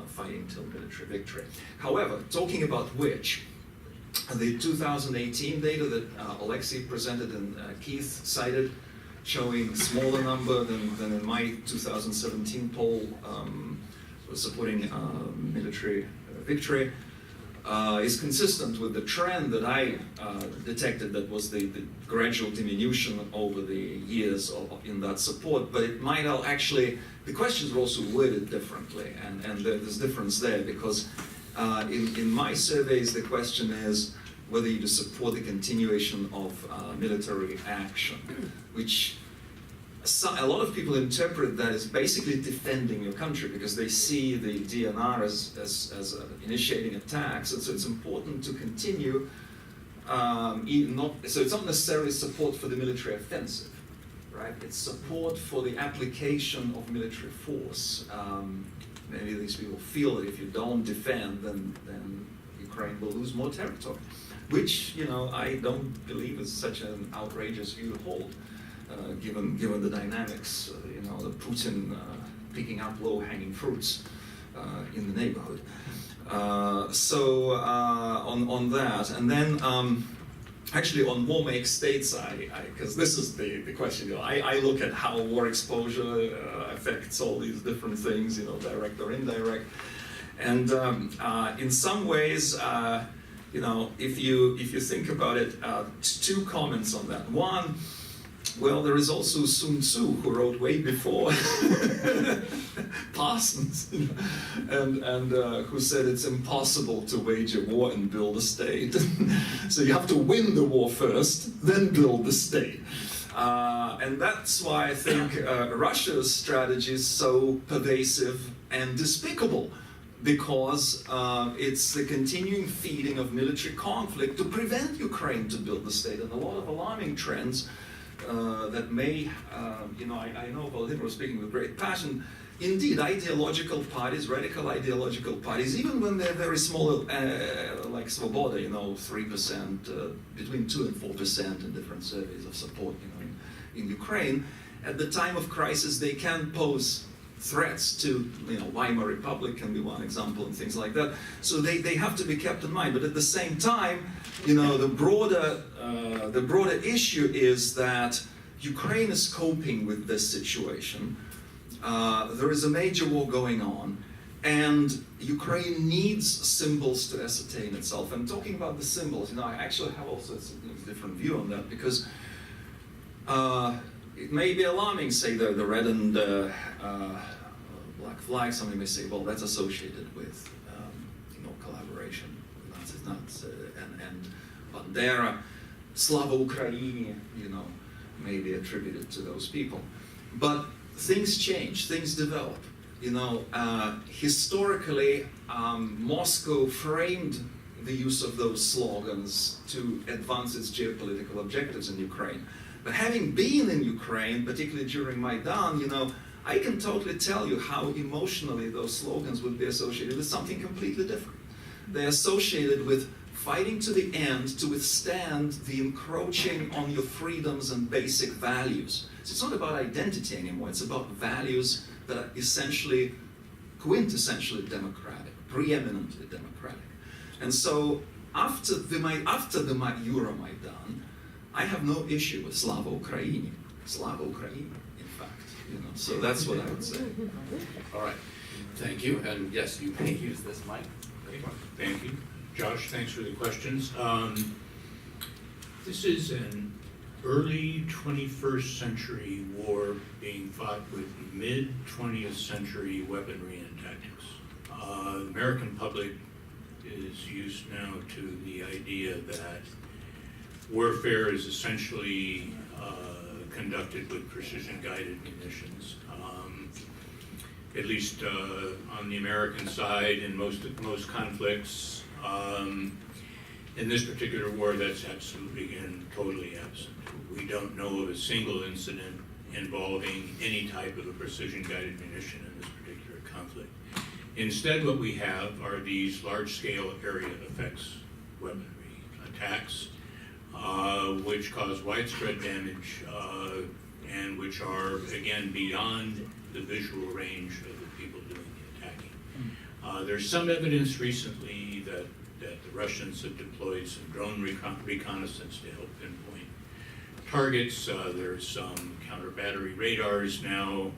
fighting till military victory. However, talking about which, the 2018 data that Alexseev presented and Keith cited, showing smaller number than in my 2017 poll supporting military victory, is consistent with the trend that I detected, that was the gradual diminution over the years in that support. But it might actually, the questions were also worded differently, and there's difference there, because in my surveys the question is whether you support the continuation of military action, which a lot of people interpret that as basically defending your country, because they see the DNR as initiating attacks, and so it's important to continue. So it's not necessarily support for the military offensive, right? It's support for the application of military force. Many of these people feel that if you don't defend, then Ukraine will lose more territory, which, you know, I don't believe is such an outrageous view to hold. Given the dynamics, you know, the Putin picking up low-hanging fruits in the neighborhood. On that, and then actually on war make states, because this is the question. You know, I look at how war exposure affects all these different things, you know, direct or indirect, and in some ways, you know, if you think about it, two comments on that. One. Well, there is also Sun Tzu, who wrote way before Parsons, you know, and who said it's impossible to wage a war and build a state. So you have to win the war first, then build the state. And that's why I think Russia's strategy is so pervasive and despicable, because it's the continuing feeding of military conflict to prevent Ukraine to build the state, and a lot of alarming trends that may, you know, I know Volodymyr was speaking with great passion. Indeed, ideological parties, radical ideological parties, even when they're very small, like Svoboda, you know, 3%, between 2 and 4% in different surveys of support, you know, in Ukraine, at the time of crisis, they can pose threats to, you know, Weimar Republic can be one example, and things like that. So they have to be kept in mind. But at the same time, you know, the broader issue is that Ukraine is coping with this situation. There is a major war going on, and Ukraine needs symbols to ascertain itself. And talking about the symbols, you know, I actually have also a different view on that, because it may be alarming, say, the red and black flag. Somebody may say, well, that's associated with, you know, collaboration. That's and Bandera. Slava Ukraini, you know, may be attributed to those people. But things change, things develop. You know, historically, Moscow framed the use of those slogans to advance its geopolitical objectives in Ukraine. But having been in Ukraine, particularly during Maidan, you know, I can totally tell you how emotionally those slogans would be associated with something completely different. They're associated with fighting to the end to withstand the encroaching on your freedoms and basic values. So it's not about identity anymore, it's about values that are essentially, quintessentially democratic, preeminently democratic. And so after the Euromaidan, I have no issue with Slava Ukraini, in fact. You know, so that's what I would say. All right, thank you, and yes, you may use this mic. Thank you. Josh, thanks for the questions. This is an early 21st century war being fought with mid-20th century weaponry and tactics. The American public is used now to the idea that warfare is essentially conducted with precision-guided munitions. At least on the American side, in most conflicts. In this particular war, that's absolutely and totally absent. We don't know of a single incident involving any type of a precision-guided munition in this particular conflict. Instead, what we have are these large-scale area effects weaponry attacks, which cause widespread damage and which are, again, beyond the visual range of the people doing the attacking. There's some evidence recently that the Russians have deployed some drone reconnaissance to help pinpoint targets. There's some counter-battery radars now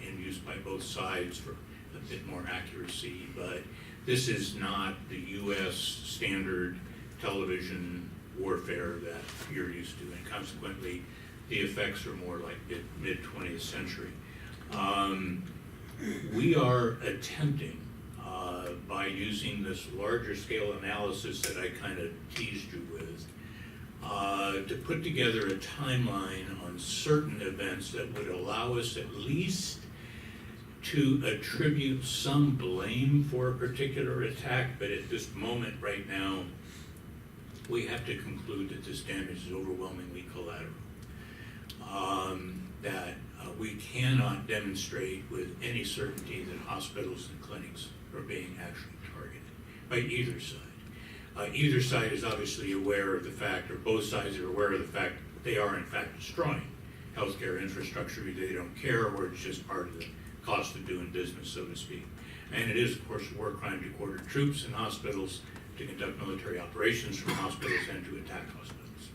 in use by both sides for a bit more accuracy, but this is not the U.S. standard television warfare that you're used to, and consequently the effects are more like mid-20th century. We are attempting, by using this larger scale analysis that I kind of teased you with, to put together a timeline on certain events that would allow us at least to attribute some blame for a particular attack, but at this moment right now, we have to conclude that this damage is overwhelmingly collateral. That we cannot demonstrate with any certainty that hospitals and clinics are being actually targeted by either side. Either side is obviously aware of the fact, or both sides are aware of the fact, that they are in fact destroying healthcare infrastructure. They don't care, or it's just part of the cost of doing business, so to speak. And it is, of course, a war crime to quarter troops in hospitals, to conduct military operations from hospitals, and to attack hospitals.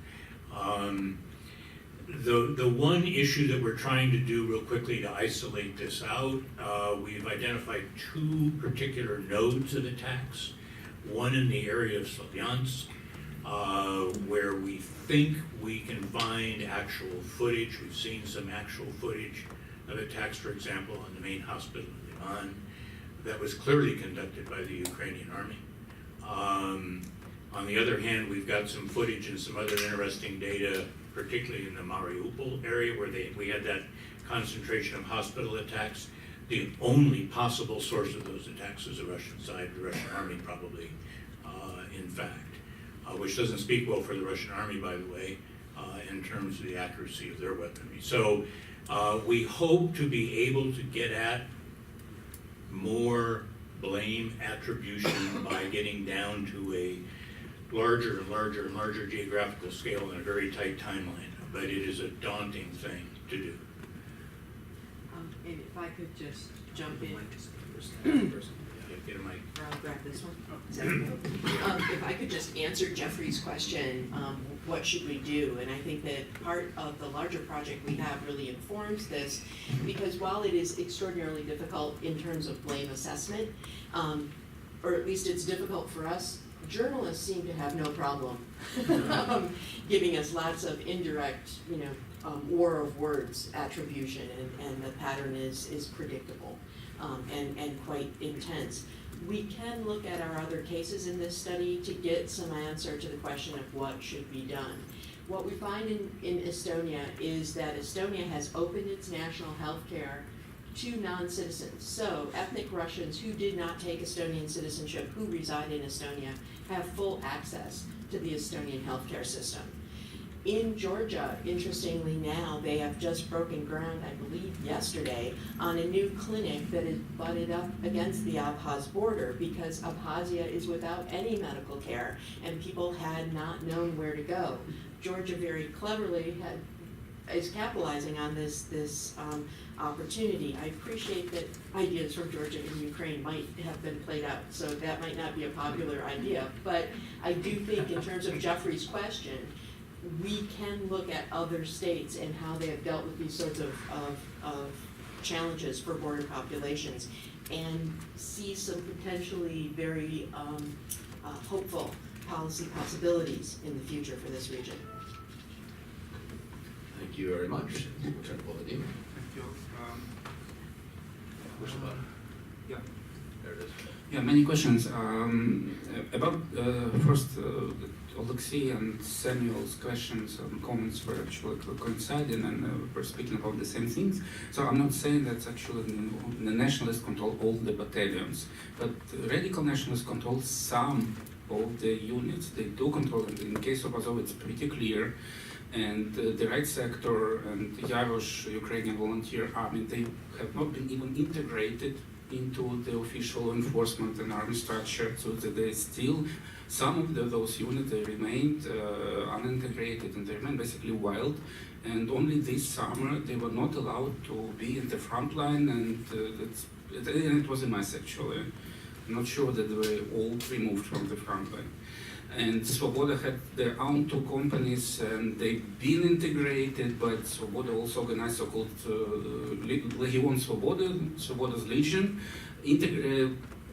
The one issue that we're trying to do real quickly to isolate this out, we've identified two particular nodes of attacks. One in the area of Slavyansk, where we think we can find actual footage. We've seen some actual footage of attacks, for example, on the main hospital in Liman, that was clearly conducted by the Ukrainian army. On the other hand, we've got some footage and some other interesting data, particularly in the Mariupol area, where we had that concentration of hospital attacks. The only possible source of those attacks is the Russian side, the Russian army probably, in fact, which doesn't speak well for the Russian army, by the way, in terms of the accuracy of their weaponry. So we hope to be able to get at more blame attribution by getting down to a larger and larger and larger geographical scale in a very tight timeline, but it is a daunting thing to do. And if I could just jump in. Get a mic. I'll grab this one. Is that okay? If I could just answer Jeffrey's question, what should we do? And I think that part of the larger project we have really informs this, because while it is extraordinarily difficult in terms of blame assessment, or at least it's difficult for us, journalists seem to have no problem giving us lots of indirect, war of words attribution, and the pattern is predictable and quite intense. We can look at our other cases in this study to get some answer to the question of what should be done. What we find in Estonia is that Estonia has opened its national health care to non-citizens. So ethnic Russians who did not take Estonian citizenship, who reside in Estonia, have full access to the Estonian healthcare system. In Georgia, interestingly now, they have just broken ground, I believe yesterday, on a new clinic that is butted up against the Abkhaz border because Abkhazia is without any medical care and people had not known where to go. Georgia very cleverly is capitalizing on this opportunity. I appreciate that ideas from Georgia and Ukraine might have been played out, so that might not be a popular idea, but I do think in terms of Jeffrey's question, we can look at other states and how they have dealt with these sorts of challenges for border populations and see some potentially very hopeful policy possibilities in the future for this region. Thank you very much. We'll turn to Volodymyr. Thank you. Push the button. Yeah. There it is. Yeah, many questions. About first, Alexei and Samuel's questions and comments were actually coinciding and we're speaking about the same things. So I'm not saying that actually the nationalists control all the battalions, but radical nationalists control some of the units. They do control it. In the case of Azov, it's pretty clear. And the right sector and Yarosh, Ukrainian volunteer army, they have not been even integrated into the official enforcement and army structure, so that they still, some of those units, they remained unintegrated and they remained basically wild. And only this summer they were not allowed to be in the front line, and it was a mess actually. I'm not sure that they were all removed from the front line. And Svoboda had their own two companies, and they've been integrated, but Svoboda also organized so-called Legion Svoboda, Svoboda's Legion,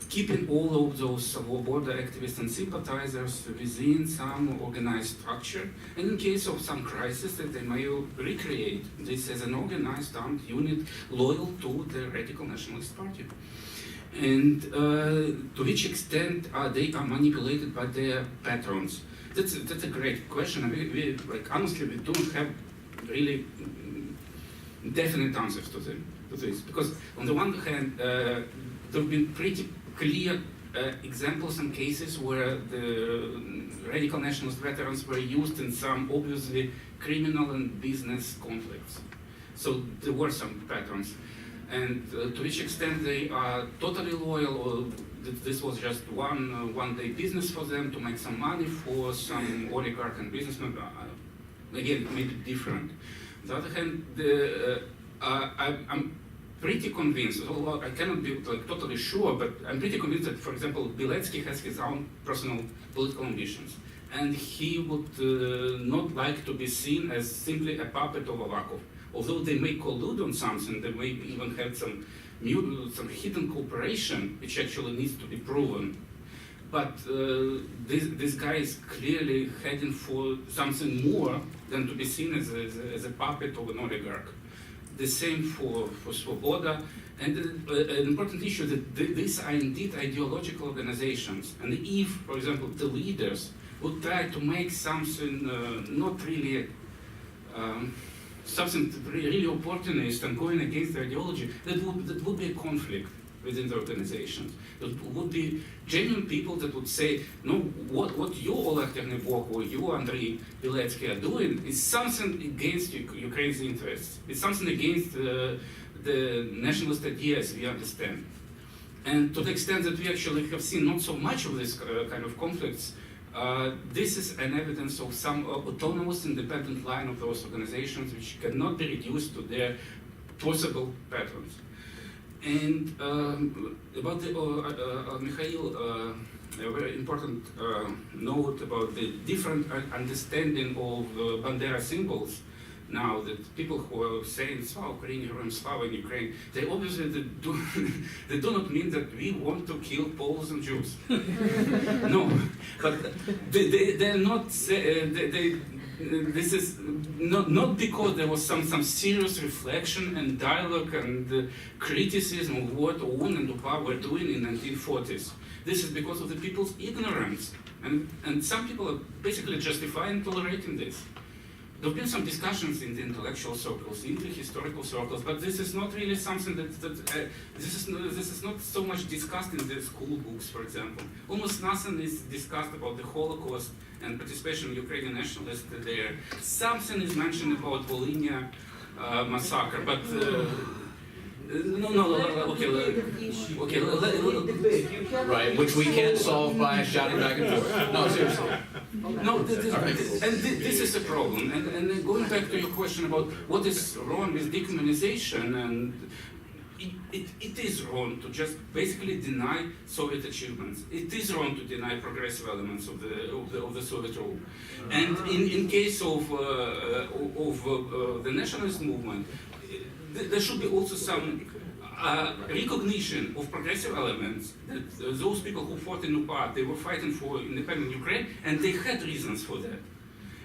keeping all of those Svoboda activists and sympathizers within some organized structure. And in case of some crisis, that they may recreate this as an organized armed unit loyal to the Radical Nationalist Party. And to which extent they are manipulated by their patrons? That's a great question. We honestly, we don't have really definite answers to this. Because on the one hand, there have been pretty clear examples and cases where the radical nationalist veterans were used in some obviously criminal and business conflicts. So there were some patterns. And to which extent they are totally loyal, or this was just one-day business for them to make some money for some oligarch and businessman. Again, it may be different. On the other hand, I'm pretty convinced, although I cannot be totally sure, but I'm pretty convinced that, for example, Biletsky has his own personal political ambitions. And he would not like to be seen as simply a puppet of Avakov. Although they may collude on something, they may even have some hidden cooperation, which actually needs to be proven. But this guy is clearly heading for something more than to be seen as a puppet of an oligarch. The same for Svoboda. And an important issue that these are indeed ideological organizations. And if, for example, the leaders would try to make something not really something really opportunist and going against the ideology, that would be a conflict within the organizations. There would be genuine people that would say, no, what you, Oleg Ternebok, or you, Andrei Biletsky, are doing is something against Ukraine's interests. It's something against the nationalist ideas we understand. And to the extent that we actually have seen not so much of this kind of conflicts, this is an evidence of some autonomous, independent line of those organizations which cannot be reduced to their possible patterns. And about the Mikhail, a very important note about the different understanding of Bandera symbols. Now that people who are saying Slava Ukraine, Herron, Slava in Ukraine, they obviously they do not mean that we want to kill Poles and Jews. No, but they're not. This is not because there was some serious reflection and dialogue and criticism of what OUN and UPA were doing in the 1940s. This is because of the people's ignorance, and some people are basically justifying tolerating this. there have been some discussions in the intellectual circles, in the historical circles, but this is not really something this is not so much discussed in the school books, for example. Almost nothing is discussed about the Holocaust and participation in Ukrainian nationalists there. Something is mentioned about Volodymyr massacre, but Right, which we can't solve by shouting back and forth. No, seriously. No, this is a problem. And then going back to your question about what is wrong with decommunization, and it is wrong to just basically deny Soviet achievements. It is wrong to deny progressive elements of the Soviet rule. And in case of the nationalist movement, there should be also some recognition of progressive elements, that those people who fought in UPA, they were fighting for independent Ukraine, and they had reasons for that.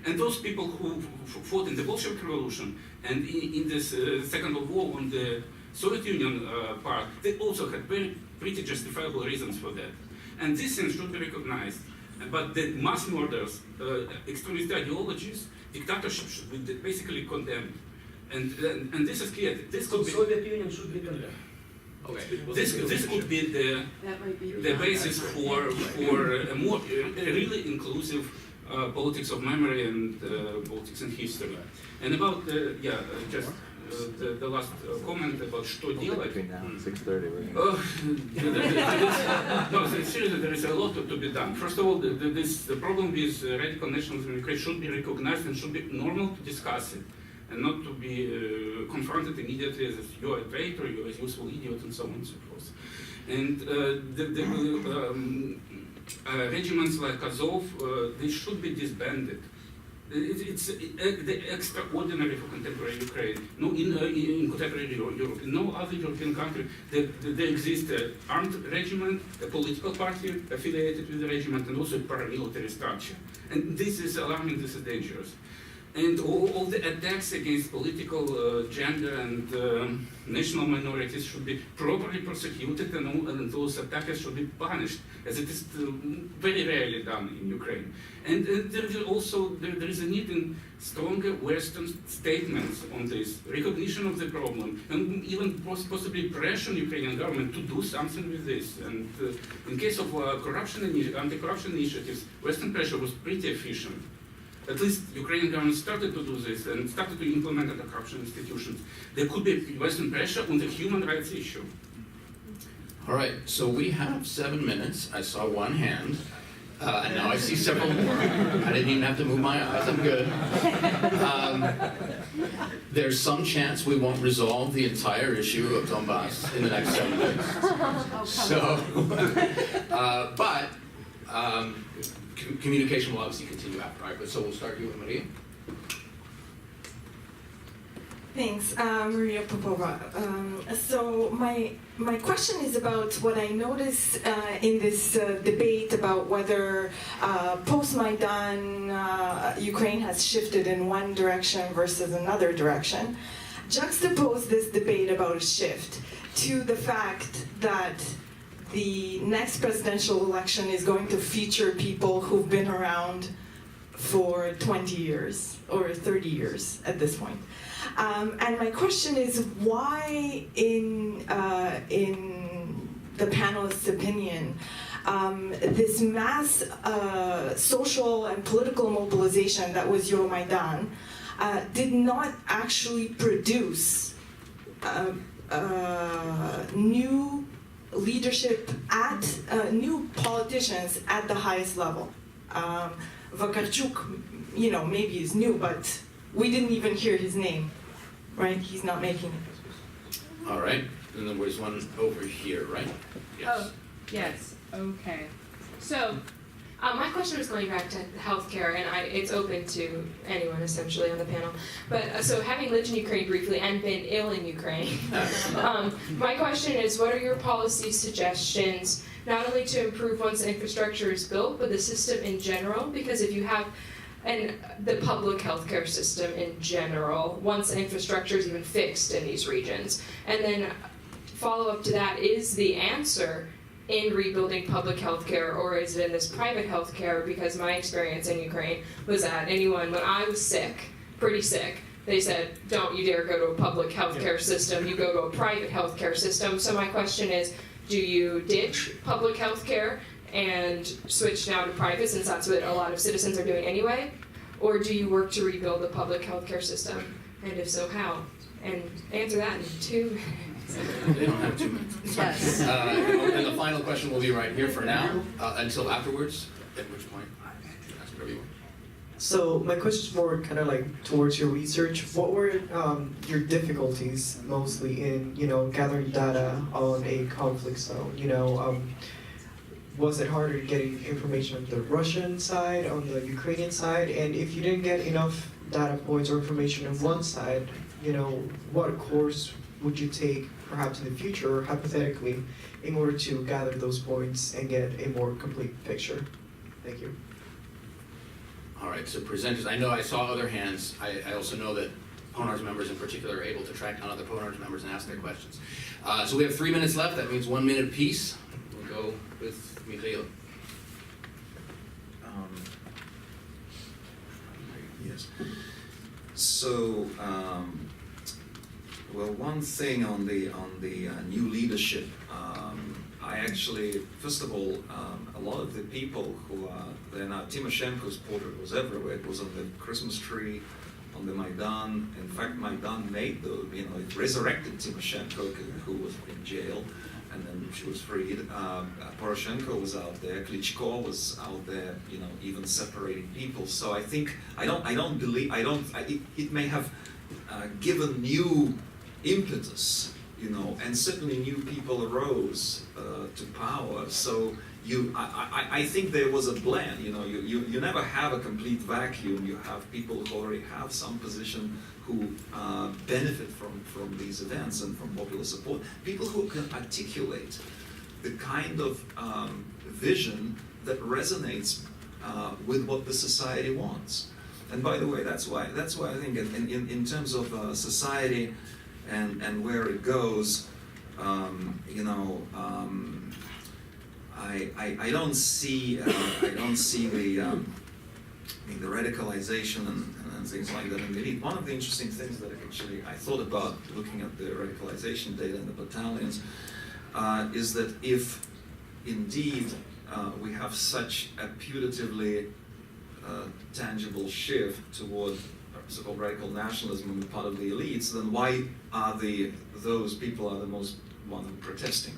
And those people who fought in the Bolshevik Revolution and in this Second World War on the Soviet Union part, they also had pretty justifiable reasons for that. And these things should be recognized. But the mass murders, extremist ideologies, dictatorship should be basically condemned. And this is clear. This could be Soviet Union should be condemned. Okay. this could be the basis for a more really inclusive politics of memory and politics and history. And about just the last comment about что делать. Between now and 6:30, we're No, seriously, there is a lot to be done. First of all, the problem with radical nationalism in Ukraine should be recognized and should be normal to discuss it, and not to be confronted immediately as if you're a traitor, you're a useful idiot, and so on and so forth. And regiments like Azov, they should be disbanded. It's the extraordinary for contemporary Ukraine. No, in contemporary Europe, in no other European country, there exists an armed regiment, a political party affiliated with the regiment, and also a paramilitary structure. And this is alarming, this is dangerous. And all the attacks against political, gender, and national minorities should be properly prosecuted, and those attackers should be punished, as it is very rarely done in Ukraine. And there is a need in stronger Western statements on this, recognition of the problem, and even possibly pressure on the Ukrainian government to do something with this. And in case of anti-corruption initiatives, Western pressure was pretty efficient. At least Ukrainian government started to do this and started to implement anti-corruption institutions. There could be Western pressure on the human rights issue. All right, so we have 7 minutes. I saw one hand, and now I see several more. I didn't even have to move my eyes, I'm good. There's some chance we won't resolve the entire issue of Donbas in the next 7 minutes. So, but communication will obviously continue after, right? But so we'll start you with Maria. Thanks, Maria Popova. So my question is about what I noticed in this debate about whether post-Maidan Ukraine has shifted in one direction versus another direction. Juxtapose this debate about a shift to the fact that the next presidential election is going to feature people who've been around for 20 years or 30 years at this point. And my question is, why in the panelists' opinion, this mass social and political mobilization that was Euromaidan did not actually produce new leadership at new politicians at the highest level. Vakarchuk, maybe is new, but we didn't even hear his name, right? He's not making it. All right, and then there's one over here, right? Yes. Oh, yes. Okay. So, my question was going back to healthcare, and it's open to anyone essentially on the panel. But so, having lived in Ukraine briefly and been ill in Ukraine, my question is: what are your policy suggestions, not only to improve once the infrastructure is built, but the system in general? Because if you have the public healthcare system in general, once the infrastructure is even fixed in these regions, and then follow up to that, is the answer in rebuilding public healthcare, or is it in this private healthcare? Because my experience in Ukraine was that when I was sick, pretty sick. They said, don't you dare go to a public healthcare system, you go to a private healthcare system. So my question is, do you ditch public healthcare and switch now to private, since that's what a lot of citizens are doing anyway? Or do you work to rebuild the public healthcare system? And if so, how? And answer that in 2 minutes. They don't have 2 minutes. Yes. And the final question will be right here for now, until afterwards, at which point, ask whatever you want. So my question is more kind of like towards your research. What were your difficulties mostly in, gathering data on a conflict zone? Was it harder getting information on the Russian side, on the Ukrainian side? And if you didn't get enough data points or information on one side, what course would you take perhaps in the future, hypothetically, in order to gather those points and get a more complete picture? Thank you. All right, so presenters, I know I saw other hands. I also know that PONARS members in particular are able to track down other PONARS members and ask their questions. So we have 3 minutes left. That means 1 minute apiece. We'll go with Mikhail. Yes. So, well, one thing on the new leadership, I actually, first of all, a lot of the people who are there now, Tymoshenko's portrait was everywhere. It was on the Christmas tree, on the Maidan. In fact, Maidan made it resurrected Tymoshenko, who was in jail, and then she was freed. Poroshenko was out there. Klitschko was out there, even separating people. So I think it may have given new impetus, and certainly new people arose to power. So I think there was a blend. You never have a complete vacuum. You have people who already have some position who benefit from these events and from popular support. People who can articulate the kind of vision that resonates with what the society wants. And by the way, that's why I think in terms of society and where it goes, I don't see the radicalization and things like that in the elite. One of the interesting things that actually I thought about looking at the radicalization data in the battalions is that if indeed we have such a putatively tangible shift toward so-called radical nationalism on the part of the elites, then why are those people the most one protesting?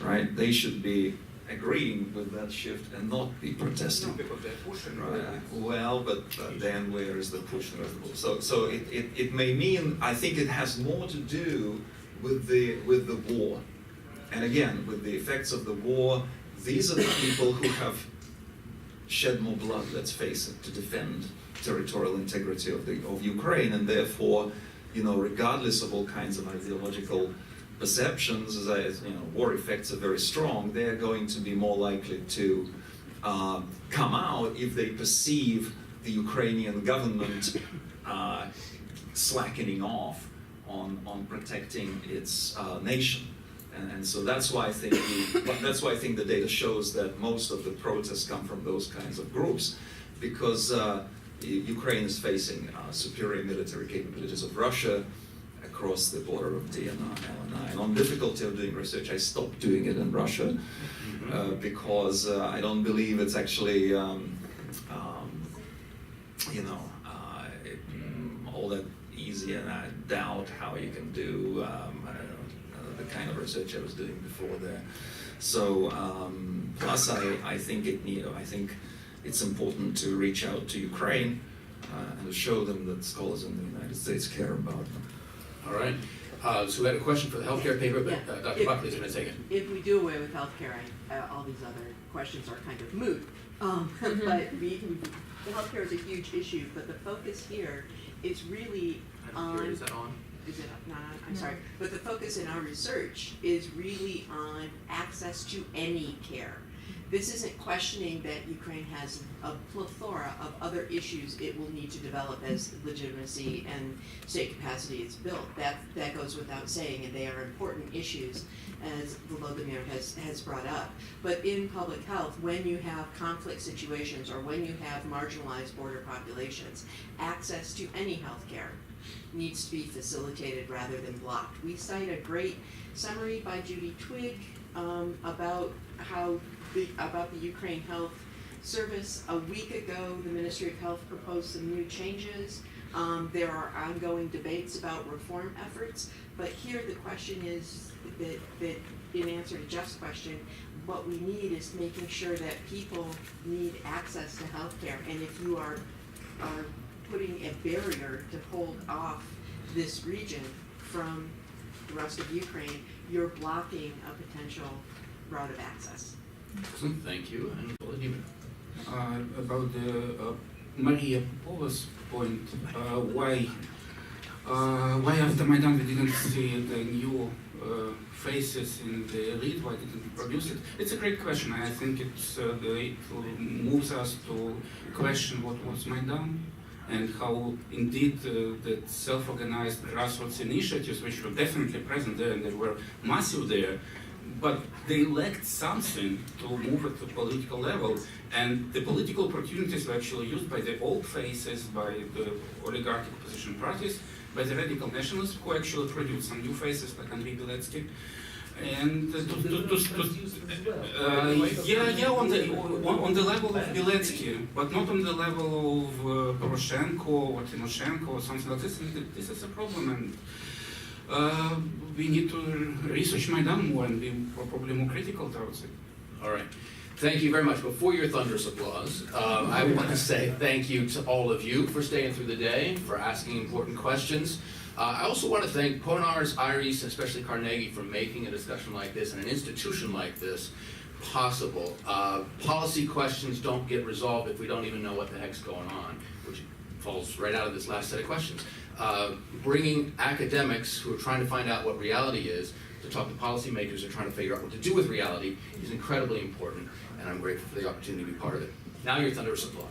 Right? They should be agreeing with that shift and not be protesting. No, because they're pushing. Right. Well, but then where is the push? So it may mean, I think it has more to do with the war. And again, with the effects of the war, these are the people who have shed more blood, let's face it, to defend territorial integrity of Ukraine, and therefore, regardless of all kinds of ideological perceptions, as war effects are very strong, they're going to be more likely to come out if they perceive the Ukrainian government slackening off on protecting its nation. And so that's why I think the data shows that most of the protests come from those kinds of groups, because Ukraine is facing superior military capabilities of Russia across the border of DNR and LNI. And on difficulty of doing research, I stopped doing it in Russia because I don't believe it's actually all that easy, and I doubt how you can do the kind of research I was doing before there. So plus I think it's important to reach out to Ukraine and to show them that scholars in the United States care about them. All right. So we had a question for the healthcare paper, but Yeah. Dr. Buckley is going to take it. If we do away with healthcare, all these other questions are kind of moot. But the healthcare is a huge issue, but the focus here is really on... Is that on? Is it not on? I'm sorry. But the focus in our research is really on access to any care. This isn't questioning that Ukraine has a plethora of other issues it will need to develop as legitimacy and state capacity is built. That goes without saying, and they are important issues, as Volodymyr has brought up. But in public health, when you have conflict situations or when you have marginalized border populations, access to any health care needs to be facilitated rather than blocked. We cite a great summary by Judy Twigg about the Ukraine Health Service. A week ago, the Ministry of Health proposed some new changes. There are ongoing debates about reform efforts, but here the question is that in answer to Jeff's question, what we need is making sure that people need access to healthcare, and if you are putting a barrier to hold off this region from the rest of Ukraine, you're blocking a potential route of access. Excellent, thank you. And Volodymyr. About the Maria Popova's point, why after Maidan we didn't see the new faces in the elite, why didn't we produce it? It's a great question. I think it moves us to question what was Maidan and how indeed that self-organized grassroots initiatives, which were definitely present there and they were massive there, but they lacked something to move at the political level, and the political opportunities were actually used by the old faces, by the oligarchic opposition parties, by the radical nationalists, who actually produced some new faces like Andrei Beletsky. And on the level of Beletsky, but not on the level of Poroshenko or Tymoshenko or something like this. And this is a problem, and we need to research Maidan more and be probably more critical towards it. All right. Thank you very much. Before your thunderous applause, I want to say thank you to all of you for staying through the day, for asking important questions. I also want to thank Ponars, Iris, and especially Carnegie for making a discussion like this and an institution like this possible. Policy questions don't get resolved if we don't even know what the heck's going on, which falls right out of this last set of questions. Bringing academics who are trying to find out what reality is to talk to policymakers who are trying to figure out what to do with reality is incredibly important, and I'm grateful for the opportunity to be part of it. Now your thunderous applause.